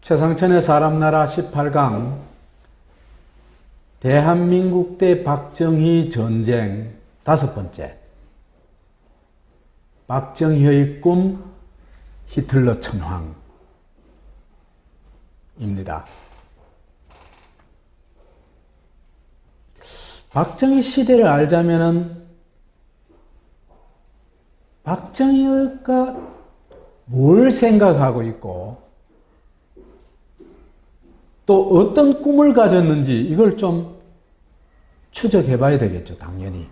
최상천의 사람나라 18강 대한민국 대 박정희 전쟁 5번째 박정희의 꿈 히틀러 천황입니다. 박정희 시대를 알자면은 박정희가 뭘 생각하고 있고 또 어떤 꿈을 가졌는지 이걸 좀 추적해 봐야 되겠죠, 당연히.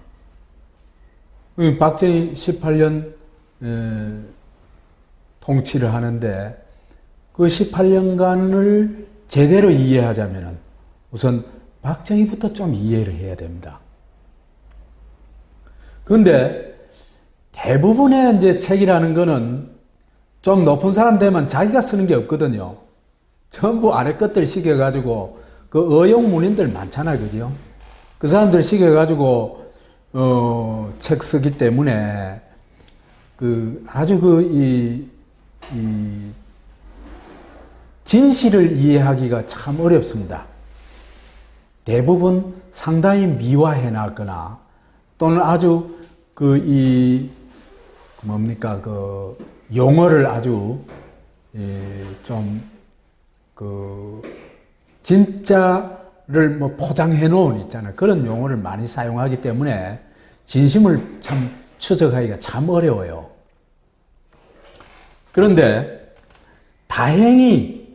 박정희 18년 통치를 하는데 그 18년간을 제대로 이해하자면 우선 박정희부터 좀 이해를 해야 됩니다. 그런데 대부분의 이제 책이라는 거는 좀 높은 사람 되면 자기가 쓰는 게 없거든요. 전부 아래 것들 시켜가지고 그 어용문인들 많잖아요, 그죠? 그 사람들 시켜가지고 책 쓰기 때문에 아주 진실을 이해하기가 참 어렵습니다. 대부분 상당히 미화해놨거나 또는 아주 용어를 아주 진짜를 포장해 놓은 있잖아요. 그런 용어를 많이 사용하기 때문에 진심을 참 추적하기가 참 어려워요. 그런데 다행히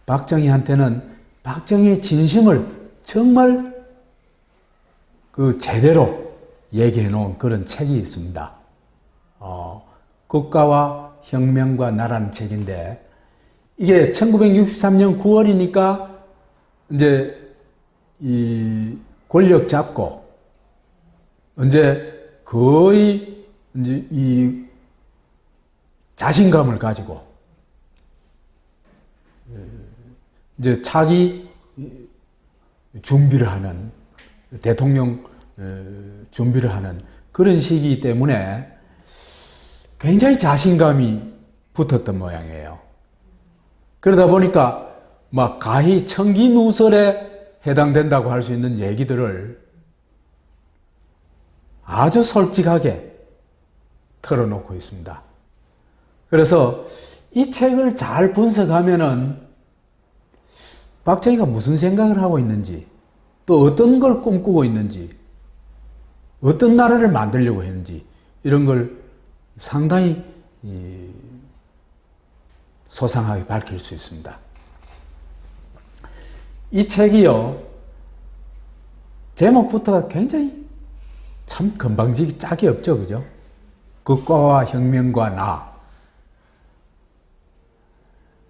박정희한테는 박정희의 진심을 정말 제대로 얘기해 놓은 그런 책이 있습니다. 국가와 혁명과 나라는 책인데 이게 1963년 9월이니까 이제 이 권력 잡고 이제 거의 이제 이 자신감을 가지고 이제 차기 준비를 하는 대통령 준비를 하는 그런 시기이기 때문에 굉장히 자신감이 붙었던 모양이에요. 그러다 보니까 가히 청기누설에 해당된다고 할 수 있는 얘기들을 아주 솔직하게 털어놓고 있습니다. 그래서 이 책을 잘 분석하면은 박정희가 무슨 생각을 하고 있는지, 또 어떤 걸 꿈꾸고 있는지, 어떤 나라를 만들려고 했는지 이런 걸 상당히 소상하게 밝힐 수 있습니다. 이 책이요, 제목부터가 굉장히 참 건방지기 짝이 없죠, 그죠? 국가와 혁명과 나.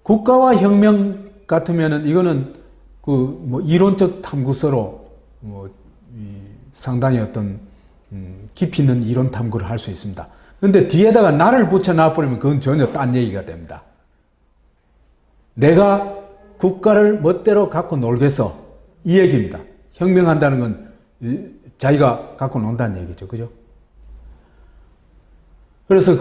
국가와 혁명 같으면은 이거는 이론적 탐구서로 상당히 어떤 깊이 있는 이론 탐구를 할 수 있습니다. 그런데 뒤에다가 나를 붙여놔버리면 그건 전혀 딴 얘기가 됩니다. 내가 국가를 멋대로 갖고 놀겠어, 이 얘기입니다. 혁명한다는 건 자기가 갖고 논다는 얘기죠, 그죠? 그래서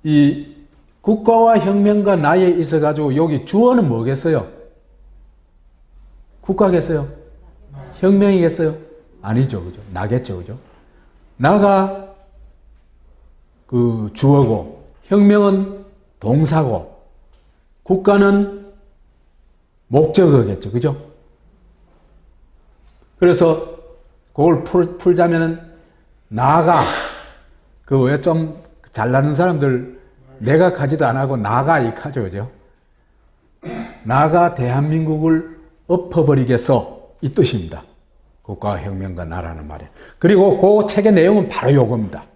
이 국가와 혁명과 나에 있어가지고 여기 주어는 뭐겠어요? 국가겠어요? 혁명이겠어요? 아니죠, 그죠? 나겠죠, 그죠? 나가 주어고, 혁명은 동사고, 국가는 목적어겠죠, 그죠? 그래서 그걸 풀자면은 나가, 왜 좀 잘나는 사람들 내가 가지도 안 하고 나가 이카죠, 그죠? 나가 대한민국을 엎어버리겠어, 이 뜻입니다. 국가와 혁명과 나라는 말이에요. 그리고 그 책의 내용은 바로 요겁니다.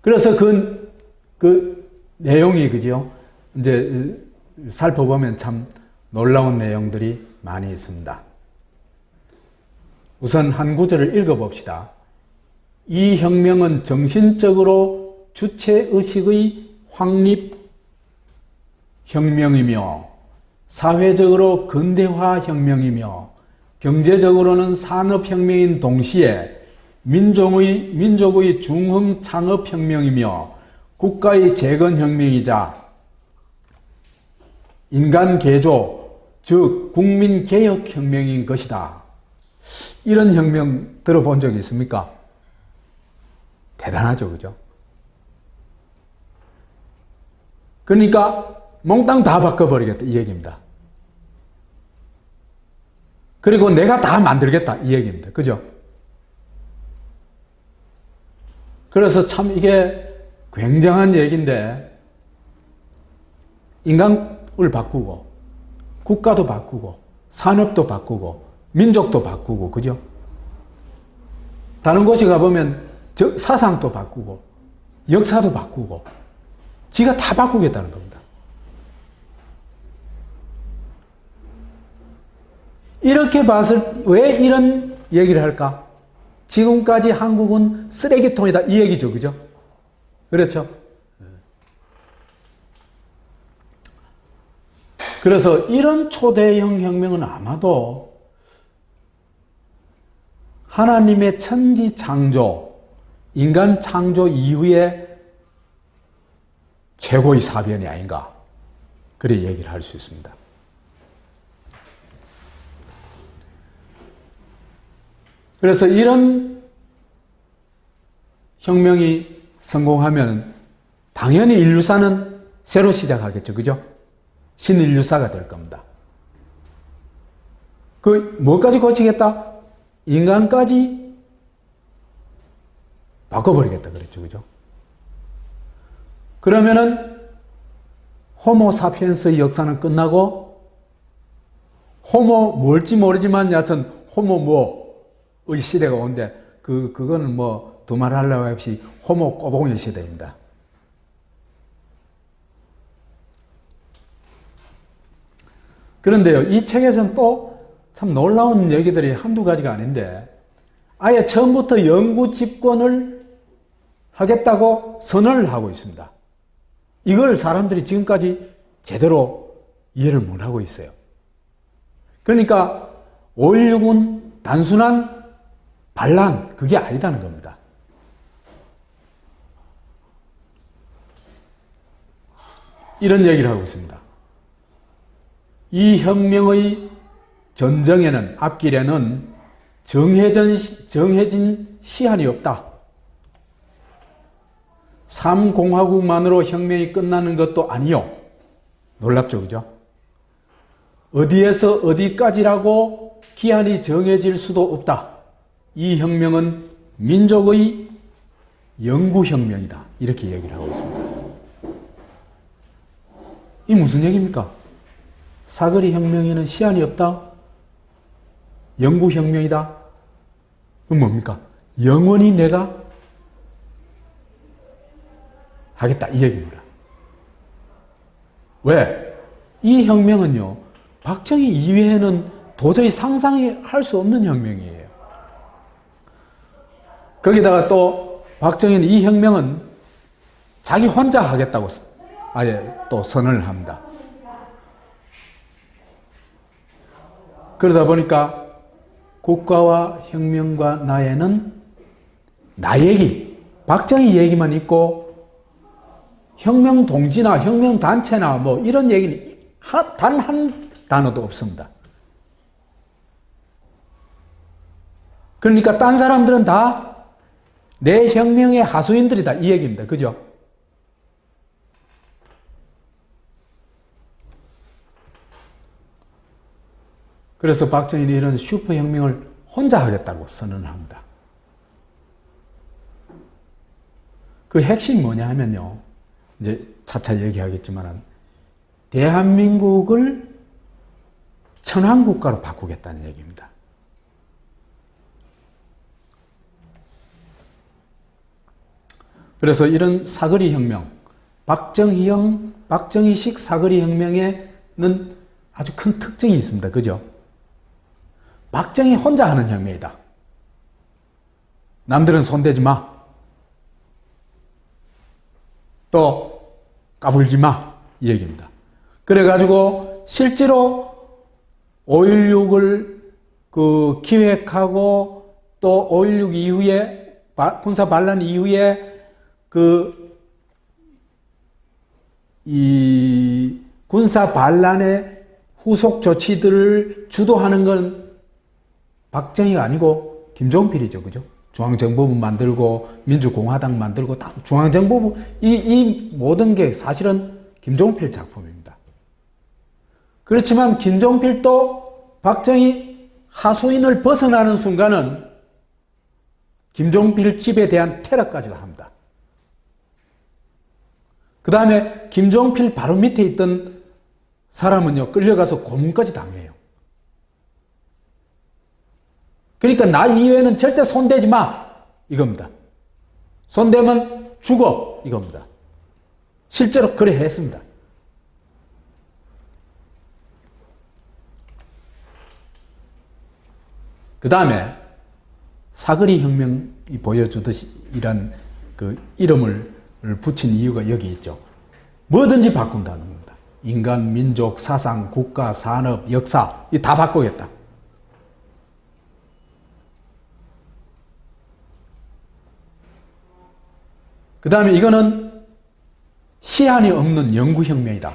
그래서 그 내용이, 그죠? 이제 살펴보면 참 놀라운 내용들이 많이 있습니다. 우선 한 구절을 읽어봅시다. 이 혁명은 정신적으로 주체의식의 확립 혁명이며 사회적으로 근대화 혁명이며 경제적으로는 산업혁명인 동시에 민족의 중흥 창업혁명이며 국가의 재건혁명이자 인간개조, 즉 국민개혁혁명인 것이다. 이런 혁명 들어본 적이 있습니까? 대단하죠, 그죠? 그러니까 몽땅 다 바꿔버리겠다 이 얘기입니다. 그리고 내가 다 만들겠다 이 얘기입니다. 그죠? 그래서 참 이게 굉장한 얘기인데, 인간을 바꾸고 국가도 바꾸고 산업도 바꾸고 민족도 바꾸고, 그죠? 다른 곳에 가보면 사상도 바꾸고 역사도 바꾸고 지가 다 바꾸겠다는 겁니다. 이렇게 봤을 왜 이런 얘기를 할까? 지금까지 한국은 쓰레기통이다 이 얘기죠, 그죠? 그렇죠? 그래서 이런 초대형 혁명은 아마도 하나님의 천지 창조, 인간 창조 이후에 최고의 사변이 아닌가, 그래 얘기를 할 수 있습니다. 그래서 이런 혁명이 성공하면 당연히 인류사는 새로 시작하겠죠, 그죠? 신인류사가 될 겁니다. 뭐까지 고치겠다? 인간까지 바꿔버리겠다 그랬죠, 그죠? 그러면은 호모 사피엔스의 역사는 끝나고 호모 뭘지 모르지만 여하튼 호모 뭐의 시대가 온대. 그거는 뭐 두말할 나위 없이 호모 꼬봉의 시대입니다. 그런데요, 이 책에서는 또 참 놀라운 얘기들이 한두 가지가 아닌데, 아예 처음부터 영구 집권을 하겠다고 선언을 하고 있습니다. 이걸 사람들이 지금까지 제대로 이해를 못하고 있어요. 그러니까 5.16은 단순한 반란, 그게 아니다는 겁니다. 이런 얘기를 하고 있습니다. 이 혁명의 전정에는, 앞길에는 정해진 시한이 없다. 3공화국만으로 혁명이 끝나는 것도 아니요. 놀랍죠, 그죠? 어디에서 어디까지라고 기한이 정해질 수도 없다. 이 혁명은 민족의 영구혁명이다. 이렇게 얘기를 하고 있습니다. 이 무슨 얘기입니까? 사거리 혁명에는 시한이 없다? 영구혁명이다? 그건 뭡니까? 영원히 내가 하겠다 이 얘기입니다. 왜? 이 혁명은요, 박정희 이외에는 도저히 상상할 수 없는 혁명이에요. 거기다가 또 박정희는 이 혁명은 자기 혼자 하겠다고 아예 또 선언을 합니다. 그러다 보니까 국가와 혁명과 나에는 나 얘기, 박정희 얘기만 있고 혁명 동지나 혁명 단체나 뭐 이런 얘기는 단 한 단어도 없습니다. 그러니까 딴 사람들은 다 내 혁명의 하수인들이다 이 얘기입니다. 그죠? 그래서 박정희는 이런 슈퍼혁명을 혼자 하겠다고 선언을 합니다. 그 핵심이 뭐냐 하면요, 이제 차차 얘기하겠지만 대한민국을 천황국가로 바꾸겠다는 얘기입니다. 그래서 이런 사거리 혁명, 박정희식 사거리 혁명에는 아주 큰 특징이 있습니다. 그죠? 박정희 혼자 하는 혁명이다. 남들은 손대지 마. 또 까불지 마. 이 얘기입니다. 그래가지고 실제로 5.16을 기획하고 또 5.16 이후에 군사 반란 이후에 이 군사 반란의 후속 조치들을 주도하는 건 박정희가 아니고 김종필이죠, 그죠? 중앙정보부 만들고 민주공화당 만들고 다 중앙정보부 이 모든 게 사실은 김종필 작품입니다. 그렇지만 김종필도 박정희 하수인을 벗어나는 순간은 김종필 집에 대한 테러까지도 합니다. 그 다음에 김종필 바로 밑에 있던 사람은요, 끌려가서 고문까지 당해요. 그러니까 나 이외에는 절대 손대지 마! 이겁니다. 손대면 죽어! 이겁니다. 실제로 그래 했습니다. 그 다음에 사거리 혁명이 보여주듯이 이란 그 이름을 붙인 이유가 여기 있죠. 뭐든지 바꾼다는 겁니다. 인간, 민족, 사상, 국가, 산업, 역사 이 다 바꾸겠다. 그 다음에 이거는 시한이 없는 영구혁명이다.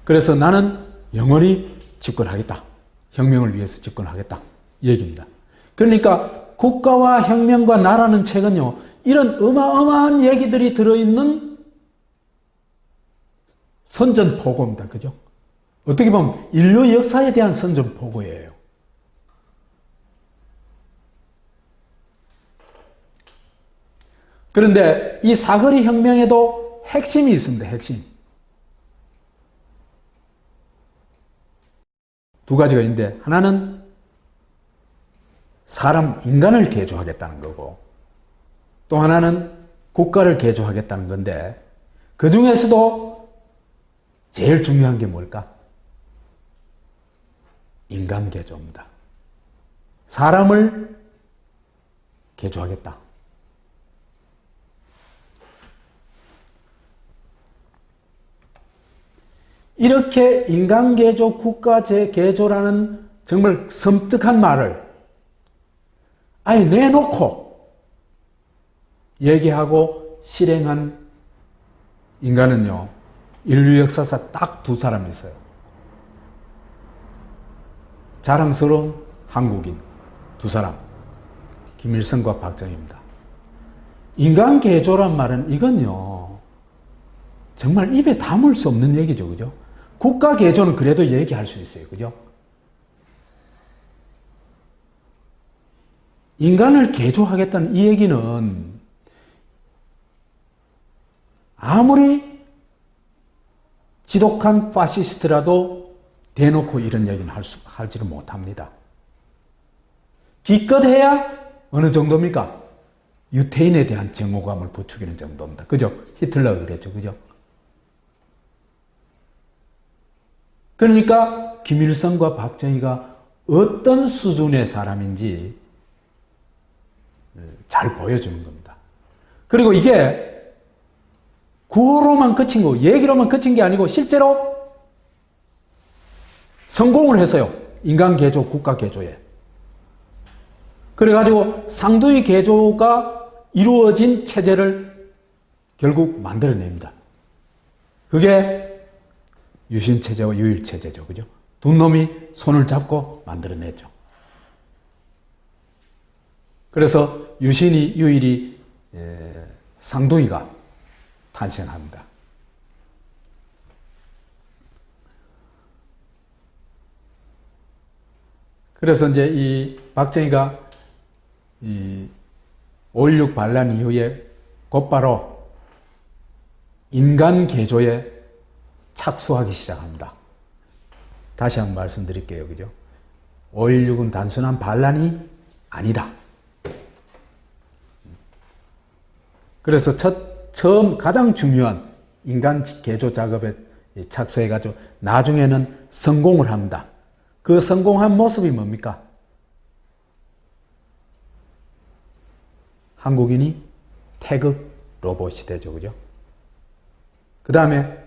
그래서 나는 영원히 집권하겠다. 혁명을 위해서 집권하겠다. 이 얘기입니다. 그러니까 국가와 혁명과 나라는 책은요, 이런 어마어마한 얘기들이 들어있는 선전포고입니다. 그죠? 어떻게 보면 인류 역사에 대한 선전포고예요. 그런데 이 사거리 혁명에도 핵심이 있습니다. 핵심. 두 가지가 있는데 하나는 사람, 인간을 개조하겠다는 거고 또 하나는 국가를 개조하겠다는 건데 그 중에서도 제일 중요한 게 뭘까? 인간 개조입니다. 사람을 개조하겠다. 이렇게 인간 개조, 국가 개조라는 정말 섬뜩한 말을 아예 내놓고 얘기하고 실행한 인간은요, 인류 역사상 딱 두 사람이 있어요. 자랑스러운 한국인 두 사람, 김일성과 박정희입니다. 인간 개조란 말은 이건요, 정말 입에 담을 수 없는 얘기죠, 그죠? 국가 개조는 그래도 얘기할 수 있어요, 그죠? 인간을 개조하겠다는 이 얘기는 아무리 지독한 파시스트라도 대놓고 이런 얘기는 하지를 못합니다. 기껏해야 어느 정도입니까? 유태인에 대한 정오감을 부추기는 정도입니다. 그죠? 히틀러가 그랬죠, 그죠? 그러니까 김일성과 박정희가 어떤 수준의 사람인지 잘 보여주는 겁니다. 그리고 이게 구호로만 그친 거, 얘기로만 그친 게 아니고 실제로 성공을 했어요. 인간 개조, 국가 개조에. 그래가지고 상두의 개조가 이루어진 체제를 결국 만들어냅니다. 그게 유신체제와 유일체제죠. 그죠? 두 놈이 손을 잡고 만들어냈죠. 그래서 유신이, 유일이, 상두이가 탄생합니다. 그래서 이제 이 박정희가 이 5.16 반란 이후에 곧바로 인간 개조에 착수하기 시작합니다. 다시 한번 말씀드릴게요. 그죠? 5.16은 단순한 반란이 아니다. 그래서 처음 가장 중요한 인간 개조 작업에 착수해가지고 나중에는 성공을 합니다. 그 성공한 모습이 뭡니까? 한국인이 태극 로봇이 되죠. 그죠? 그 다음에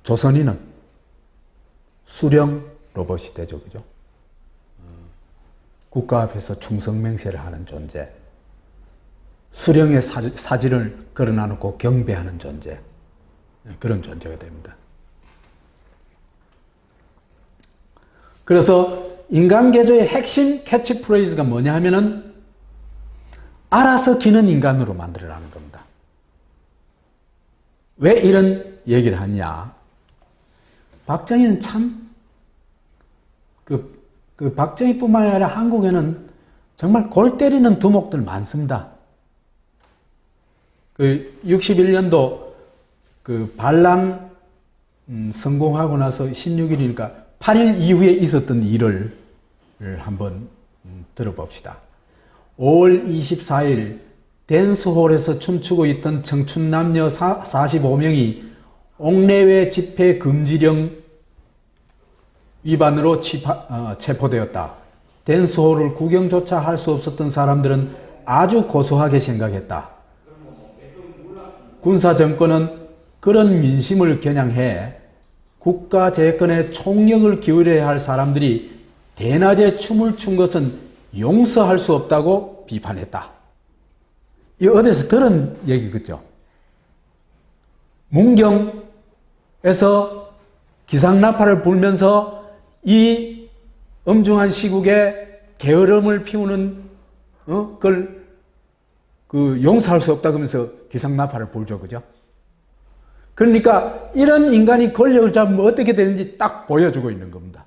조선인은 수령 로봇이 되죠. 그죠? 국가 앞에서 충성맹세를 하는 존재, 수령의 사진을 걸어놔놓고 경배하는 존재, 그런 존재가 됩니다. 그래서 인간개조의 핵심 캐치프레이즈가 뭐냐 하면은 알아서 기는 인간으로 만들어라는 겁니다. 왜 이런 얘기를 하냐? 박정희는 참 박정희뿐만 아니라 한국에는 정말 골 때리는 두목들 많습니다. 61년도 반란 성공하고 나서 16일이니까 8일 이후에 있었던 일을 한번 들어봅시다. 5월 24일 댄스홀에서 춤추고 있던 청춘 남녀 45명이 옥내외 집회 금지령 위반으로 체포되었다. 댄스홀을 구경조차 할 수 없었던 사람들은 아주 고소하게 생각했다. 군사정권은 그런 민심을 겨냥해 국가 재건에 총력을 기울여야 할 사람들이 대낮에 춤을 춘 것은 용서할 수 없다고 비판했다. 이 어디서 들은 얘기겠죠? 문경에서 기상나팔을 불면서 이 엄중한 시국에 게으름을 피우는 그걸 용서할 수 없다 그러면서 기상나팔을 불죠, 그죠? 그러니까 이런 인간이 권력을 잡으면 어떻게 되는지 딱 보여주고 있는 겁니다.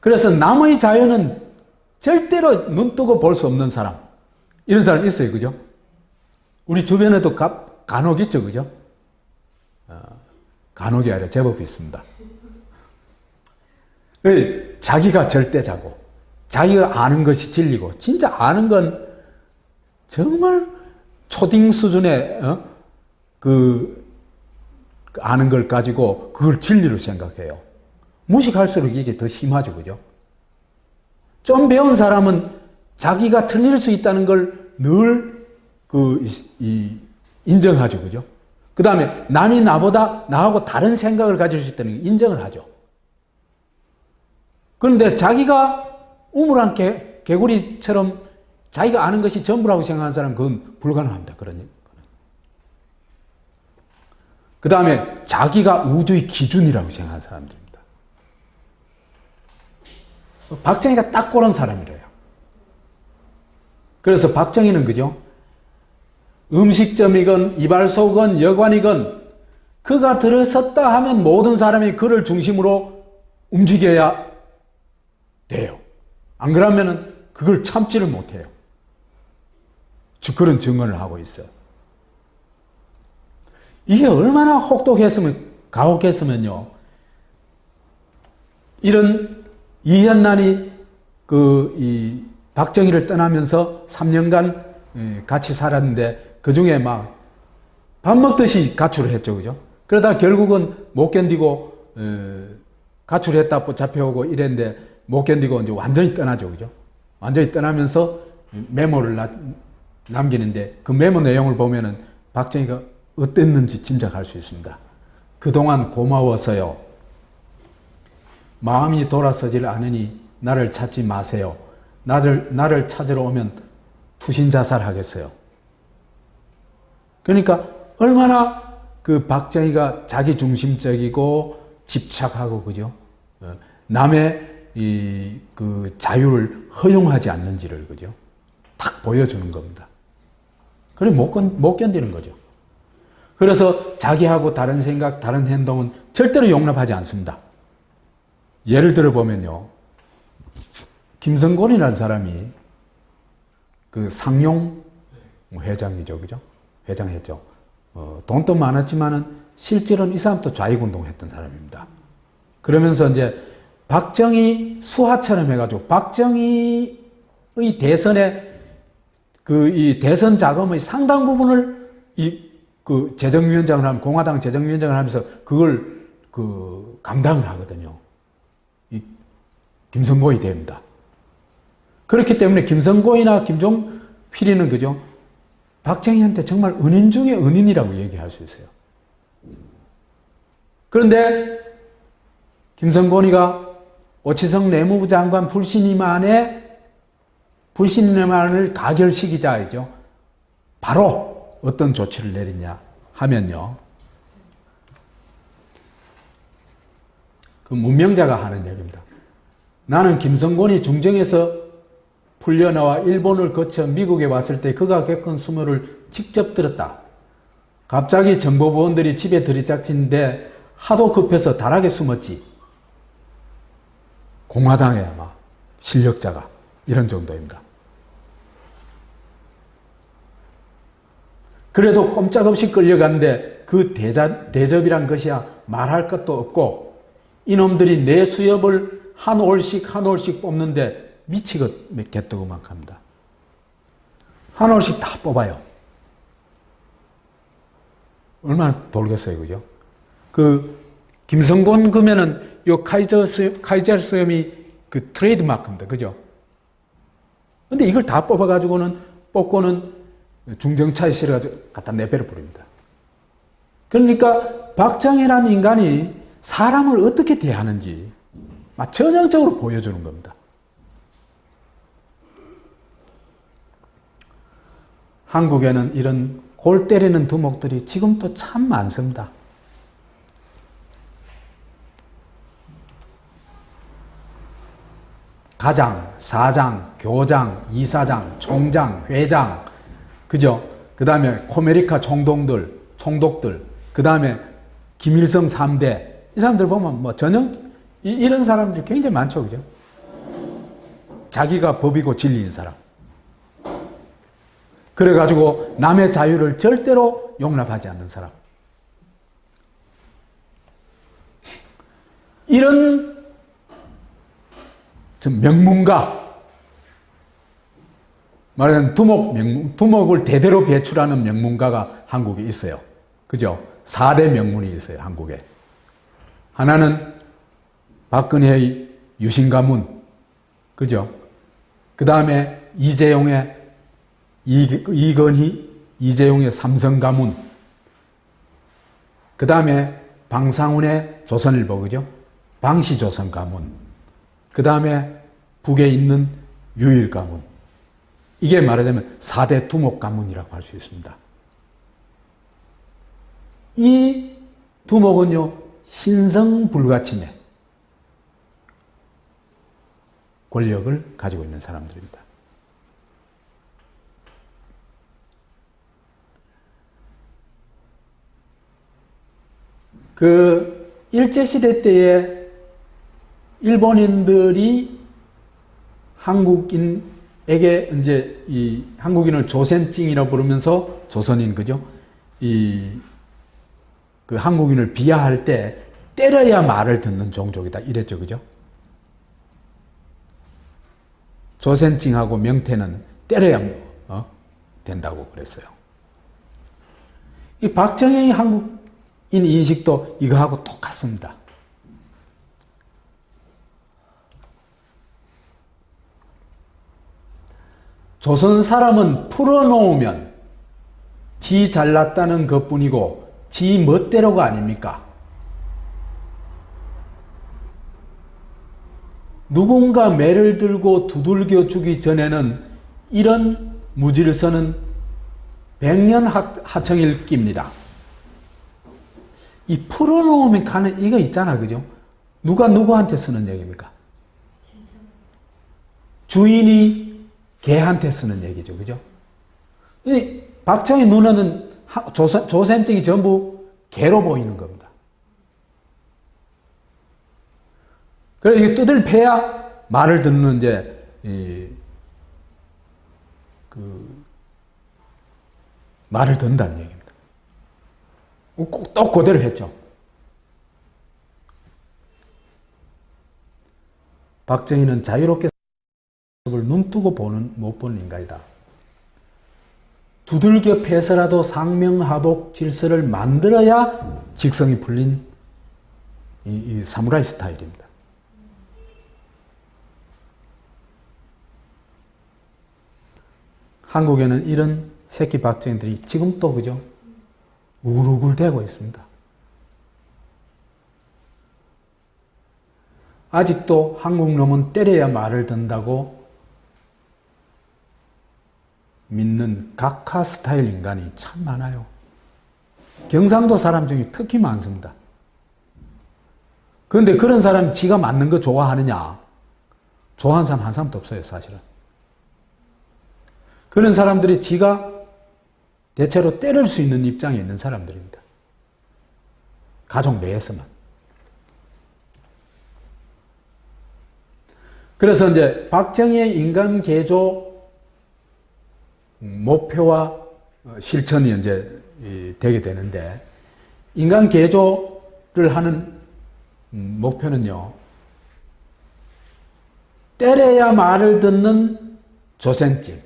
그래서 남의 자유는 절대로 눈 뜨고 볼 수 없는 사람, 이런 사람 있어요, 그죠? 우리 주변에도 간혹 있죠, 그죠? 간혹이 아니라 제법 있습니다. 자기가 절대자고, 자기가 아는 것이 진리고, 진짜 아는 건 정말 초딩 수준의 아는 걸 가지고 그걸 진리로 생각해요. 무식할수록 이게 더 심하죠, 그죠? 좀 배운 사람은 자기가 틀릴 수 있다는 걸 늘 인정하죠, 그죠? 그 다음에 남이 나하고 다른 생각을 가질 수 있다는 걸 인정을 하죠. 그런데 자기가 우물한 개구리처럼 자기가 아는 것이 전부라고 생각하는 사람은 그건 불가능합니다. 그 다음에 자기가 우주의 기준이라고 생각하는 사람들입니다. 박정희가 딱 그런 사람이래요. 그래서 박정희는 그죠? 음식점이건 이발소건 여관이건 그가 들어섰다 하면 모든 사람이 그를 중심으로 움직여야 돼요. 안 그러면은 그걸 참지를 못해요. 그런 증언을 하고 있어요. 이게 얼마나 가혹했으면요. 이런 이현란이 이 박정희를 떠나면서 3년간 같이 살았는데 그 중에 막 밥 먹듯이 가출을 했죠, 그죠? 그러다 결국은 못 견디고 가출했다 잡혀오고 이랬는데 못 견디고 이제 완전히 떠나죠, 그죠? 완전히 떠나면서 메모를 남기는데 그 메모 내용을 보면은 박정희가 어땠는지 짐작할 수 있습니다. 그동안 고마워서요. 마음이 돌아서질 않으니 나를 찾지 마세요. 나를 찾으러 오면 투신자살하겠어요. 그러니까 얼마나 그 박정희가 자기중심적이고 집착하고 그죠? 남의 그 자유를 허용하지 않는지를 그죠? 딱 보여주는 겁니다. 그래 못 견디는 거죠. 그래서 자기하고 다른 생각, 다른 행동은 절대로 용납하지 않습니다. 예를 들어 보면요, 김성곤이라는 사람이 그 상용 회장이죠, 그죠? 회장했죠. 돈도 많았지만은 실제로는 이 사람도 좌익운동했던 사람입니다. 그러면서 이제 박정희 수하처럼 해가지고 박정희의 대선에 이 대선 자금의 상당 부분을 그 재정위원장을 하면 공화당 재정위원장을 하면서 그걸 감당을 하거든요. 이 김성고이 됩니다. 그렇기 때문에 김성고이나 김종필이는 그죠? 박정희한테 정말 은인 중에 은인이라고 얘기할 수 있어요. 그런데 김성곤이가 오치성 내무부 장관 불신임안을 가결시키자이죠. 바로 어떤 조치를 내리냐 하면요. 그 문명자가 하는 얘기입니다. 나는 김성곤이 중정에서 풀려나와 일본을 거쳐 미국에 왔을 때 그가 겪은 수모를 직접 들었다. 갑자기 정보부원들이 집에 들이닥치는데 하도 급해서 다락에 숨었지. 공화당의 아마 실력자가 이런 정도입니다. 그래도 꼼짝없이 끌려갔는데 그 대접이란 것이야 말할 것도 없고 이놈들이 내 수협을 한 올씩 뽑는데 미치겠다고만 합니다. 한 올씩 다 뽑아요. 얼마나 돌겠어요, 그죠? 그 김성곤 그러면은 요 카이저 수염이 그 트레이드 마크입니다, 그죠? 근데 이걸 다 뽑고는 중정차에 실어가지고 갖다 내버려 버립니다. 그러니까 박정희라는 인간이 사람을 어떻게 대하는지 전형적으로 보여주는 겁니다. 한국에는 이런 골 때리는 두목들이 지금도 참 많습니다. 가장, 사장, 교장, 이사장, 총장, 회장, 그죠? 그 다음에 코메리카 총독들, 그 다음에 김일성 3대, 이 사람들 보면 이런 사람들이 굉장히 많죠, 그죠? 자기가 법이고 진리인 사람. 그래가지고 남의 자유를 절대로 용납하지 않는 사람. 이런 명문가, 말하자면 두목을 대대로 배출하는 명문가가 한국에 있어요. 그죠? 4대 명문이 있어요, 한국에. 하나는 박근혜의 유신가문, 그죠? 그 다음에 이재용의 이재용의 삼성가문, 그 다음에 방상훈의 조선일보, 그죠? 방시조선가문, 그 다음에 북에 있는 유일가문. 이게 말하자면 4대 두목가문이라고 할 수 있습니다. 이 두목은요, 신성불가침의 권력을 가지고 있는 사람들입니다. 그 일제시대 때에 일본인들이 한국인에게 이제 이 한국인을 조센찡이라고 부르면서 조선인, 그죠? 그 한국인을 비하할 때 때려야 말을 듣는 종족이다 이랬죠, 그죠? 조센찡하고 명태는 때려야 된다고 그랬어요. 이 박정희 한국인 인식도 이거하고 똑같습니다. 조선 사람은 풀어놓으면 지 잘났다는 것뿐이고 지 멋대로가 아닙니까? 누군가 매를 들고 두들겨 주기 전에는 이런 무질서는 백년 하청일기입니다. 이 풀어놓으면 가는 이거 있잖아, 그죠? 누가 누구한테 쓰는 얘기입니까? 주인이 개한테 쓰는 얘기죠, 그죠? 이 박정희 누나는 조센증이 전부 개로 보이는 겁니다. 그래서 이게 뚜들 패야 말을 듣는 말을 듣는다는 얘기입니다. 또 그대로 했죠. 박정희는 자유롭게 눈뜨고 못 보는 인간이다. 두들겨 패서라도 상명하복 질서를 만들어야 직성이 풀린 이 사무라이 스타일입니다. 한국에는 이런 새끼 박정희들이 지금도 그죠? 우글우글 대고 있습니다. 아직도 한국 놈은 때려야 말을 듣는다고 믿는 각하 스타일 인간이 참 많아요. 경상도 사람 중에 특히 많습니다. 그런데 그런 사람이 지가 맞는 거 좋아하느냐? 좋아하는 사람 한 사람도 없어요, 사실은. 그런 사람들이 지가 대체로 때릴 수 있는 입장에 있는 사람들입니다. 가족 내에서만. 그래서 이제 박정희의 인간 개조 목표와 실천이 이제 되게 되는데, 인간 개조를 하는 목표는요, 때려야 말을 듣는 조센집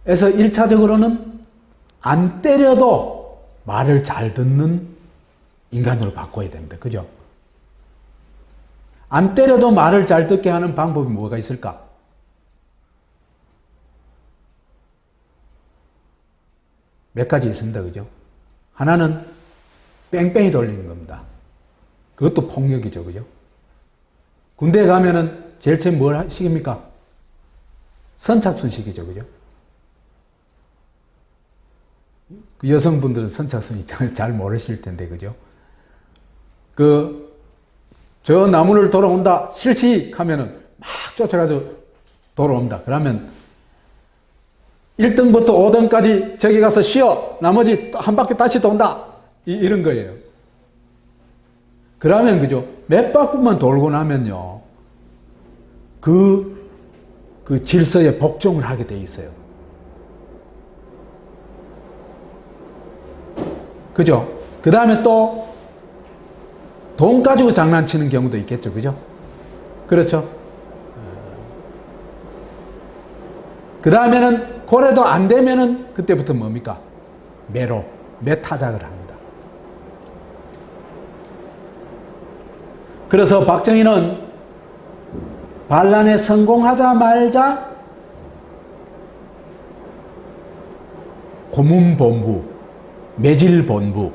에서 1차적으로는 안 때려도 말을 잘 듣는 인간으로 바꿔야 됩니다. 그죠? 안 때려도 말을 잘 듣게 하는 방법이 뭐가 있을까? 몇 가지 있습니다. 그죠? 하나는 뺑뺑이 돌리는 겁니다. 그것도 폭력이죠. 그죠? 군대에 가면은 제일 처음 뭘 시킵니까? 선착순 시키죠. 그죠? 그 여성분들은 선착순이 잘 모르실 텐데, 그죠? 저 나무를 돌아온다, 실시! 하면은 막 쫓아가서 돌아옵니다. 그러면 1등부터 5등까지 저기 가서 쉬어! 나머지 한 바퀴 다시 돈다! 이런 거예요. 그러면, 그죠? 몇 바퀴만 돌고 나면요, 그 질서에 복종을 하게 돼 있어요. 그죠? 그 다음에 또 돈 가지고 장난치는 경우도 있겠죠. 그죠? 그렇죠? 그 다음에는 고래도 안 되면은 그때부터 뭡니까? 매타작을 합니다. 그래서 박정희는 반란에 성공하자마자 고문본부, 매질본부인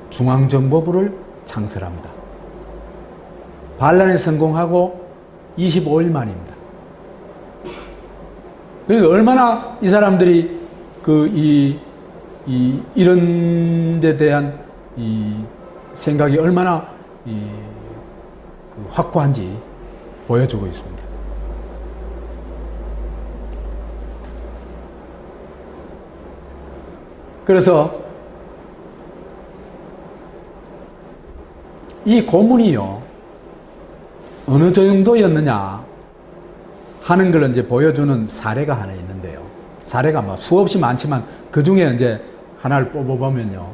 중앙정보부를 창설합니다. 반란에 성공하고 25일 만입니다. 그러니까 얼마나 이 사람들이 이런 데 대한 생각이 얼마나 확고한지 보여주고 있습니다. 그래서 이 고문이요, 어느 정도였느냐 하는 걸 이제 보여주는 사례가 하나 있는데요. 사례가 뭐 수없이 많지만 그 중에 이제 하나를 뽑아보면요.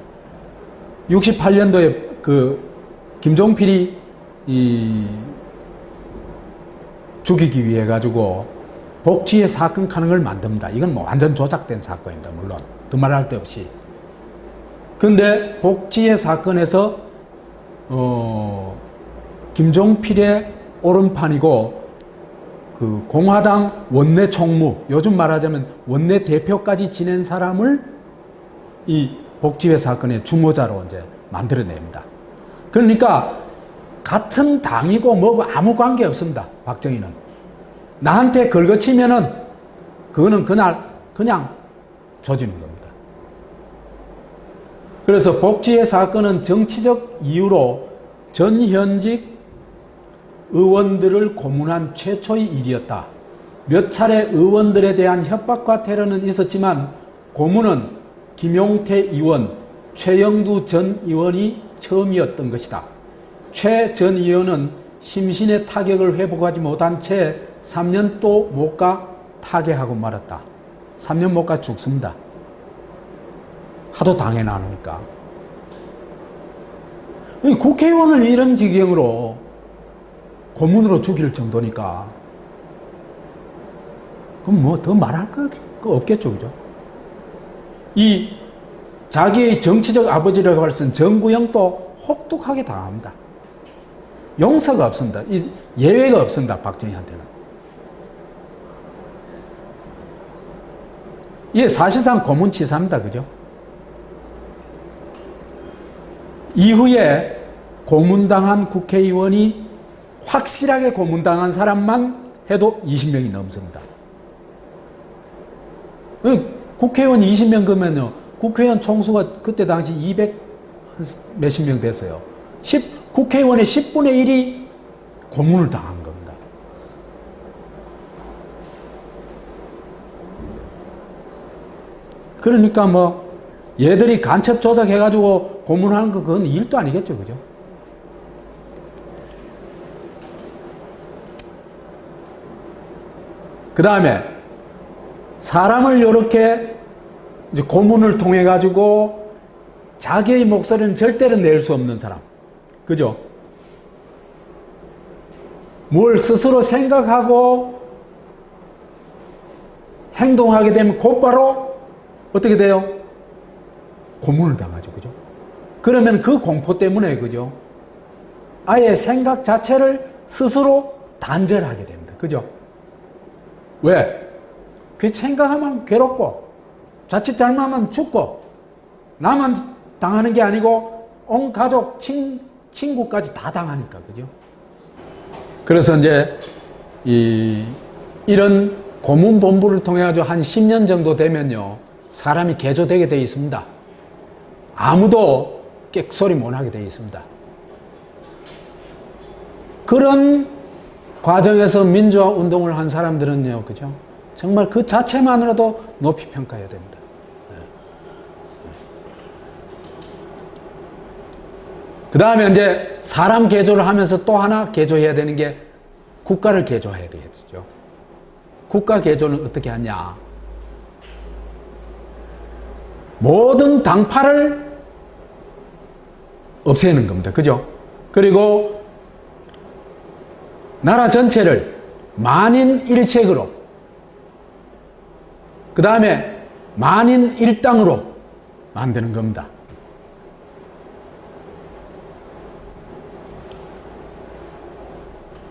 68년도에 김종필이 죽이기 위해 가지고 복지의 사건 하는 걸 만듭니다. 이건 뭐 완전 조작된 사건입니다. 물론 두말할 데 없이. 근데 복지의 사건에서 김종필의 오른판이고 공화당 원내 총무, 요즘 말하자면 원내 대표까지 지낸 사람을 이 복지회 사건의 주모자로 이제 만들어냅니다. 그러니까 같은 당이고 뭐고 아무 관계 없습니다. 박정희는 나한테 걸거치면은 그거는 그냥 조지는 겁니다. 그래서 복지회 사건은 정치적 이유로 전현직 의원들을 고문한 최초의 일이었다. 몇 차례 의원들에 대한 협박과 테러는 있었지만 고문은 김용태 의원, 최영두 전 의원이 처음이었던 것이다. 최 전 의원은 심신의 타격을 회복하지 못한 채 3년 또 못 가 타계하고 말았다. 3년 못 가 죽습니다. 하도 당해나누니까. 국회의원을 이런 지경으로 고문으로 죽일 정도니까 그럼 뭐 더 말할 거 없겠죠. 그죠? 이 자기의 정치적 아버지라고 할 수 있는 정구영도 혹독하게 당합니다. 용서가 없습니다. 예외가 없습니다. 박정희한테는. 이게 사실상 고문치사입니다. 그죠? 이후에 고문당한 국회의원이 확실하게 고문당한 사람만 해도 20명이 넘습니다. 국회의원 20명 그러면요, 국회의원 총수가 그때 당시 200 몇십 명 됐어요. 국회의원의 10분의 1이 고문을 당한 겁니다. 그러니까 뭐 얘들이 간첩 조작해가지고 고문하는 거 그건 일도 아니겠죠, 그죠? 그 다음에 사람을 이렇게 이제 고문을 통해 가지고 자기의 목소리는 절대로 낼 수 없는 사람, 그죠? 뭘 스스로 생각하고 행동하게 되면 곧바로 어떻게 돼요? 고문을 당하죠, 그죠? 그러면 그 공포 때문에, 그죠? 아예 생각 자체를 스스로 단절하게 됩니다, 그죠? 왜? 그 생각하면 괴롭고, 자칫 잘못하면 죽고, 나만 당하는 게 아니고 온 가족, 친구까지 다 당하니까, 그죠? 그래서 이제 이런 고문본부를 통해 가지고 한 10년 정도 되면요, 사람이 개조되게 되어 있습니다. 아무도 객소리 못하게 되어 있습니다. 그런 과정에서 민주화 운동을 한 사람들은요, 그죠? 정말 그 자체만으로도 높이 평가해야 됩니다. 그 다음에 이제 사람 개조를 하면서 또 하나 개조해야 되는 게 국가를 개조해야 되겠죠. 국가 개조는 어떻게 하냐? 모든 당파를 없애는 겁니다. 그죠? 그리고 나라 전체를 만인 일색으로, 그 다음에 만인 일당으로 만드는 겁니다.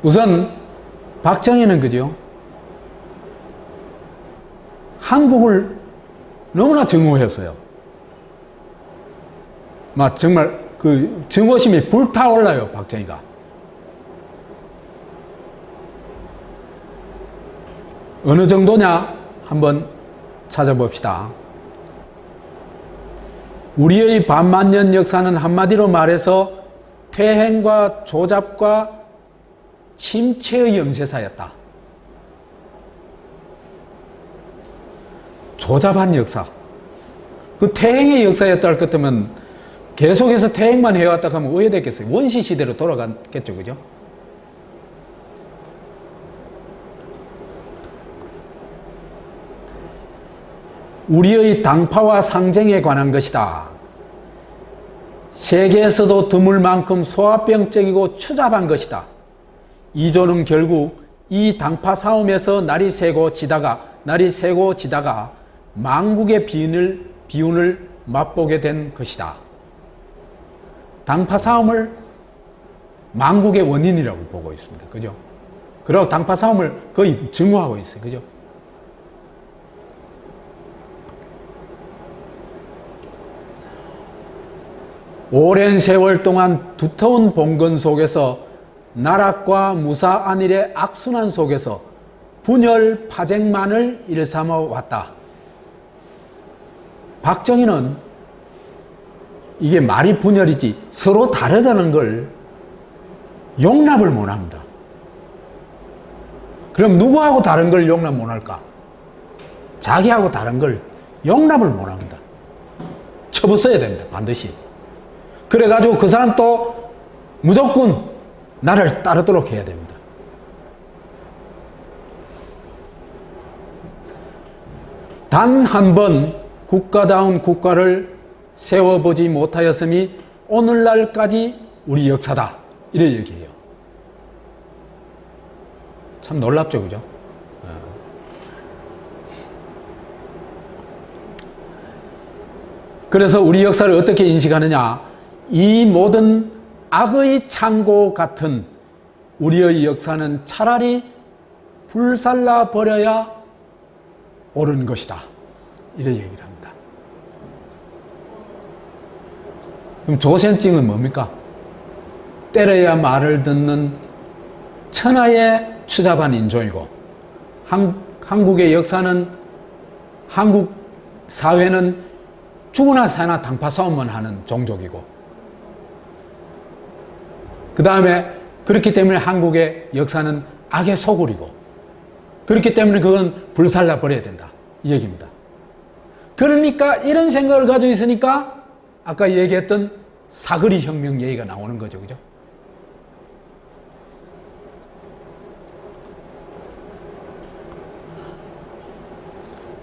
우선 박정희는, 그죠? 한국을 너무나 증오했어요. 막 정말 그 증오심이 불타올라요, 박정희가. 어느 정도냐? 한번 찾아봅시다. 우리의 반만년 역사는 한마디로 말해서 퇴행과 조잡과 침체의 영세사였다. 조잡한 역사. 그 퇴행의 역사였다 할 것 같으면 계속해서 퇴행만 해왔다 하면 오해됐겠어요. 원시 시대로 돌아갔겠죠, 그죠? 우리의 당파와 상쟁에 관한 것이다. 세계에서도 드물 만큼 소아병적이고 추잡한 것이다. 이조는 결국 이 당파 싸움에서 날이 새고 지다가 망국의 비운을 맛보게 된 것이다. 당파 싸움을 망국의 원인이라고 보고 있습니다. 그죠? 그리고 당파 싸움을 거의 증오하고 있어요. 그죠? 오랜 세월 동안 두터운 봉건 속에서 나락과 무사 안일의 악순환 속에서 분열 파쟁만을 일삼아 왔다. 박정희는 이게 말이 분열이지 서로 다르다는 걸 용납을 못합니다. 그럼 누구하고 다른 걸 용납 못할까? 자기하고 다른 걸 용납을 못합니다. 쳐부숴야 됩니다. 반드시. 그래가지고 그 사람 또 무조건 나를 따르도록 해야 됩니다. 단 한 번 국가다운 국가를 세워보지 못하였음이 오늘날까지 우리 역사다. 이래 얘기해요. 참 놀랍죠, 그죠? 그래서 우리 역사를 어떻게 인식하느냐? 이 모든 악의 창고 같은 우리의 역사는 차라리 불살라 버려야 옳은 것이다. 이래 얘기를 합니다. 그럼 조선증은 뭡니까? 때려야 말을 듣는 천하의 추잡한 인종이고, 한국의 역사는, 한국 사회는 죽으나 사나 당파 싸움만 하는 종족이고, 그 다음에 그렇기 때문에 한국의 역사는 악의 소굴이고, 그렇기 때문에 그건 불살라 버려야 된다, 이 얘기입니다. 그러니까 이런 생각을 가지고 있으니까 아까 얘기했던 사거리 혁명 얘기가 나오는 거죠. 그죠?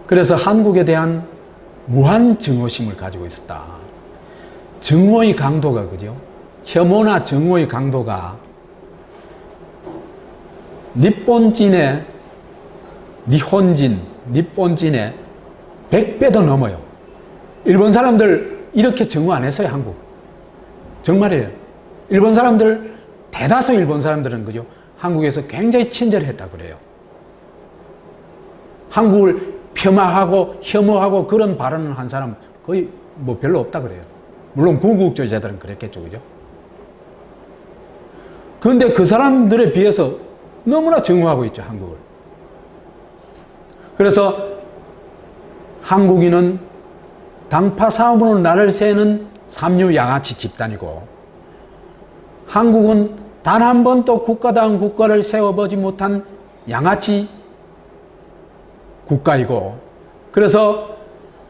그래서 한국에 대한 무한 증오심을 가지고 있었다. 증오의 강도가, 그죠? 혐오나 증오의 강도가 니폰진의 100배도 넘어요. 일본 사람들 이렇게 증오 안 했어요, 한국. 정말이에요. 일본 사람들, 대다수 일본 사람들은, 그죠? 한국에서 굉장히 친절했다 그래요. 한국을 폄하하고 혐오하고 그런 발언을 한 사람 거의 뭐 별로 없다 그래요. 물론 구국주의자들은 그랬겠죠, 그죠? 그런데 그 사람들에 비해서 너무나 증오하고 있죠, 한국을. 그래서 한국인은 당파 싸움으로 나를 세는 삼류 양아치 집단이고, 한국은 단 한 번도 국가다운 국가를 세워보지 못한 양아치 국가이고, 그래서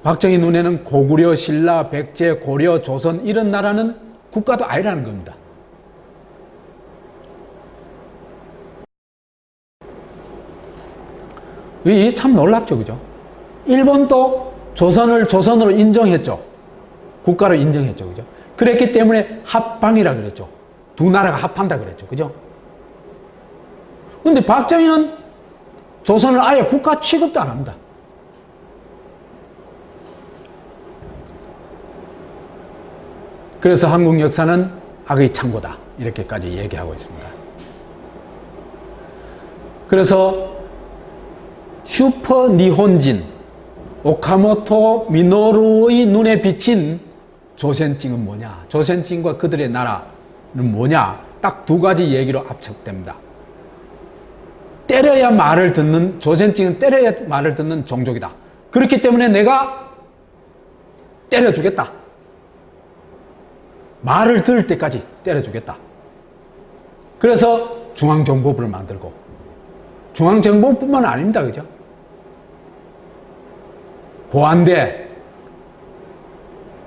박정희 눈에는 고구려, 신라, 백제, 고려, 조선 이런 나라는 국가도 아니라는 겁니다. 이게 참 놀랍죠, 그죠? 일본도 조선을 조선으로 인정했죠. 국가로 인정했죠, 그죠? 그랬기 때문에 합방이라 그랬죠. 두 나라가 합한다 그랬죠, 그죠? 근데 박정희는 조선을 아예 국가 취급도 안 합니다. 그래서 한국 역사는 악의 창고다, 이렇게까지 얘기하고 있습니다. 그래서 슈퍼 니혼진, 오카모토 미노루의 눈에 비친 조선증은 뭐냐, 조선증과 그들의 나라는 뭐냐, 딱 두 가지 얘기로 압축됩니다. 때려야 말을 듣는, 조선증은 때려야 말을 듣는 종족이다. 그렇기 때문에 내가 때려주겠다. 말을 들을 때까지 때려주겠다. 그래서 중앙정보부를 만들고, 중앙정보뿐만 아닙니다, 그죠? 보안대,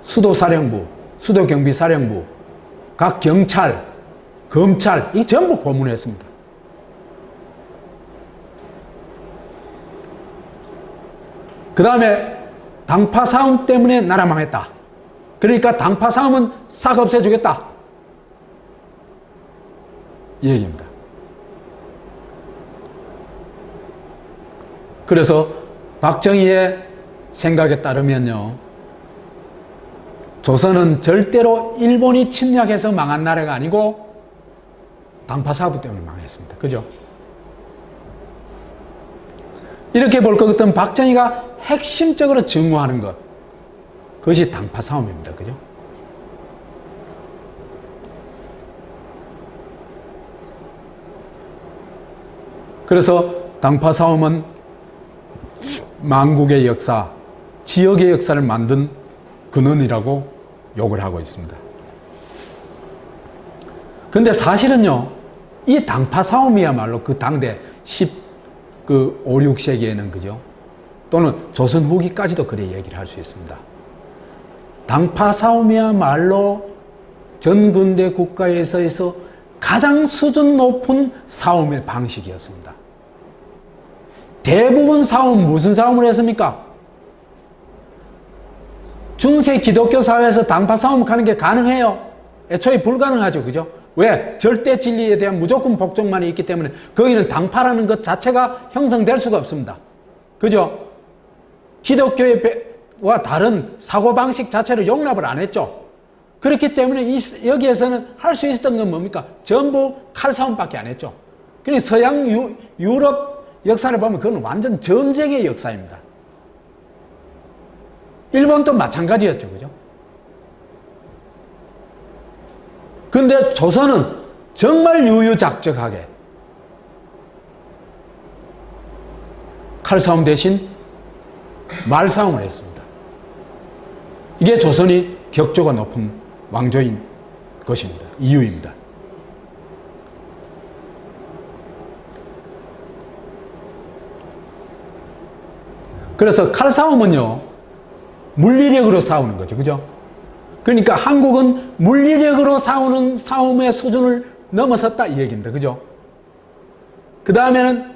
수도사령부, 수도경비사령부, 각 경찰, 검찰, 이 전부 고문했습니다. 그 다음에 당파 싸움 때문에 나라 망했다. 그러니까 당파 싸움은 싹 없애주겠다, 이 얘기입니다. 그래서 박정희의 생각에 따르면요, 조선은 절대로 일본이 침략해서 망한 나라가 아니고 당파 사부 때문에 망했습니다. 그죠? 이렇게 볼 것 같으면 박정희가 핵심적으로 증오하는 것, 그것이 당파 싸움입니다. 그죠? 그래서 당파 싸움은 만국의 역사, 지역의 역사를 만든 근원이라고 욕을 하고 있습니다. 근데 사실은요, 이 당파 싸움이야말로 그 당대 5, 6세기에는, 그죠? 또는 조선 후기까지도 그래 얘기를 할 수 있습니다. 당파 싸움이야말로 전근대 국가에서 가장 수준 높은 싸움의 방식이었습니다. 대부분 싸움, 무슨 싸움을 했습니까? 중세 기독교 사회에서 당파 싸움 하는 게 가능해요? 애초에 불가능하죠, 그죠? 왜? 절대 진리에 대한 무조건 복종만이 있기 때문에 거기는 당파라는 것 자체가 형성될 수가 없습니다. 그죠? 기독교와 다른 사고방식 자체를 용납을 안 했죠. 그렇기 때문에 여기에서는 할 수 있었던 건 뭡니까? 전부 칼싸움밖에 안 했죠. 그러니까 서양 유럽 역사를 보면 그건 완전 전쟁의 역사입니다. 일본도 마찬가지였죠, 그죠? 근데 조선은 정말 유유작적하게 칼싸움 대신 말싸움을 했습니다. 이게 조선이 격조가 높은 왕조인 것입니다. 이유입니다. 그래서 칼싸움은요, 물리력으로 싸우는 거죠. 그죠? 그러니까 한국은 물리력으로 싸우는 싸움의 수준을 넘어섰다 이 얘기입니다. 그죠? 그 다음에는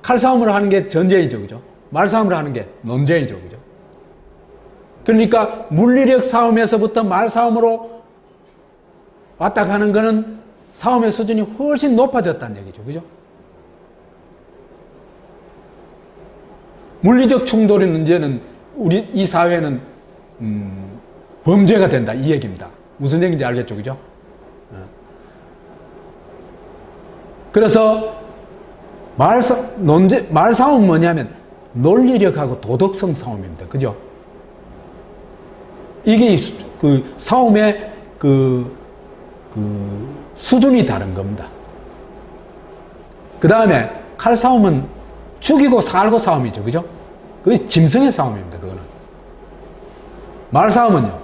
칼싸움을 하는 게 전쟁이죠. 그죠? 말싸움을 하는 게 논쟁이죠. 그죠? 그러니까 물리력 싸움에서부터 말싸움으로 왔다 가는 거는 싸움의 수준이 훨씬 높아졌다는 얘기죠. 그죠? 물리적 충돌의 문제는 우리 이 사회는 범죄가 된다 이 얘기입니다. 무슨 얘기인지 알겠죠? 그죠? 그래서 말싸움은 뭐냐면 논리력하고 도덕성 싸움입니다. 그죠? 이게 그 싸움의 그 수준이 다른 겁니다. 그 다음에 칼싸움은 죽이고 살고 싸움이죠. 그죠? 그게 짐승의 싸움입니다. 그거는. 말싸움은요,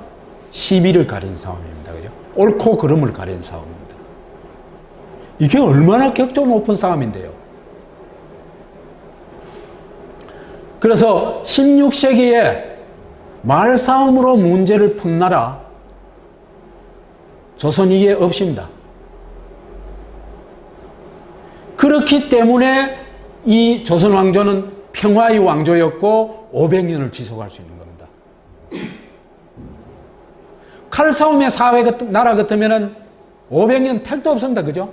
시비를 가린 싸움입니다. 그죠? 옳고 그름을 가린 싸움입니다. 이게 얼마나 격조 높은 싸움인데요. 그래서 16세기에 말싸움으로 문제를 푼 나라, 조선이 이게 없습니다. 그렇기 때문에 이 조선 왕조는 평화의 왕조였고 500년을 지속할 수 있는 겁니다. 칼싸움의 사회 나라 같으면 500년 택도 없습니다. 그죠?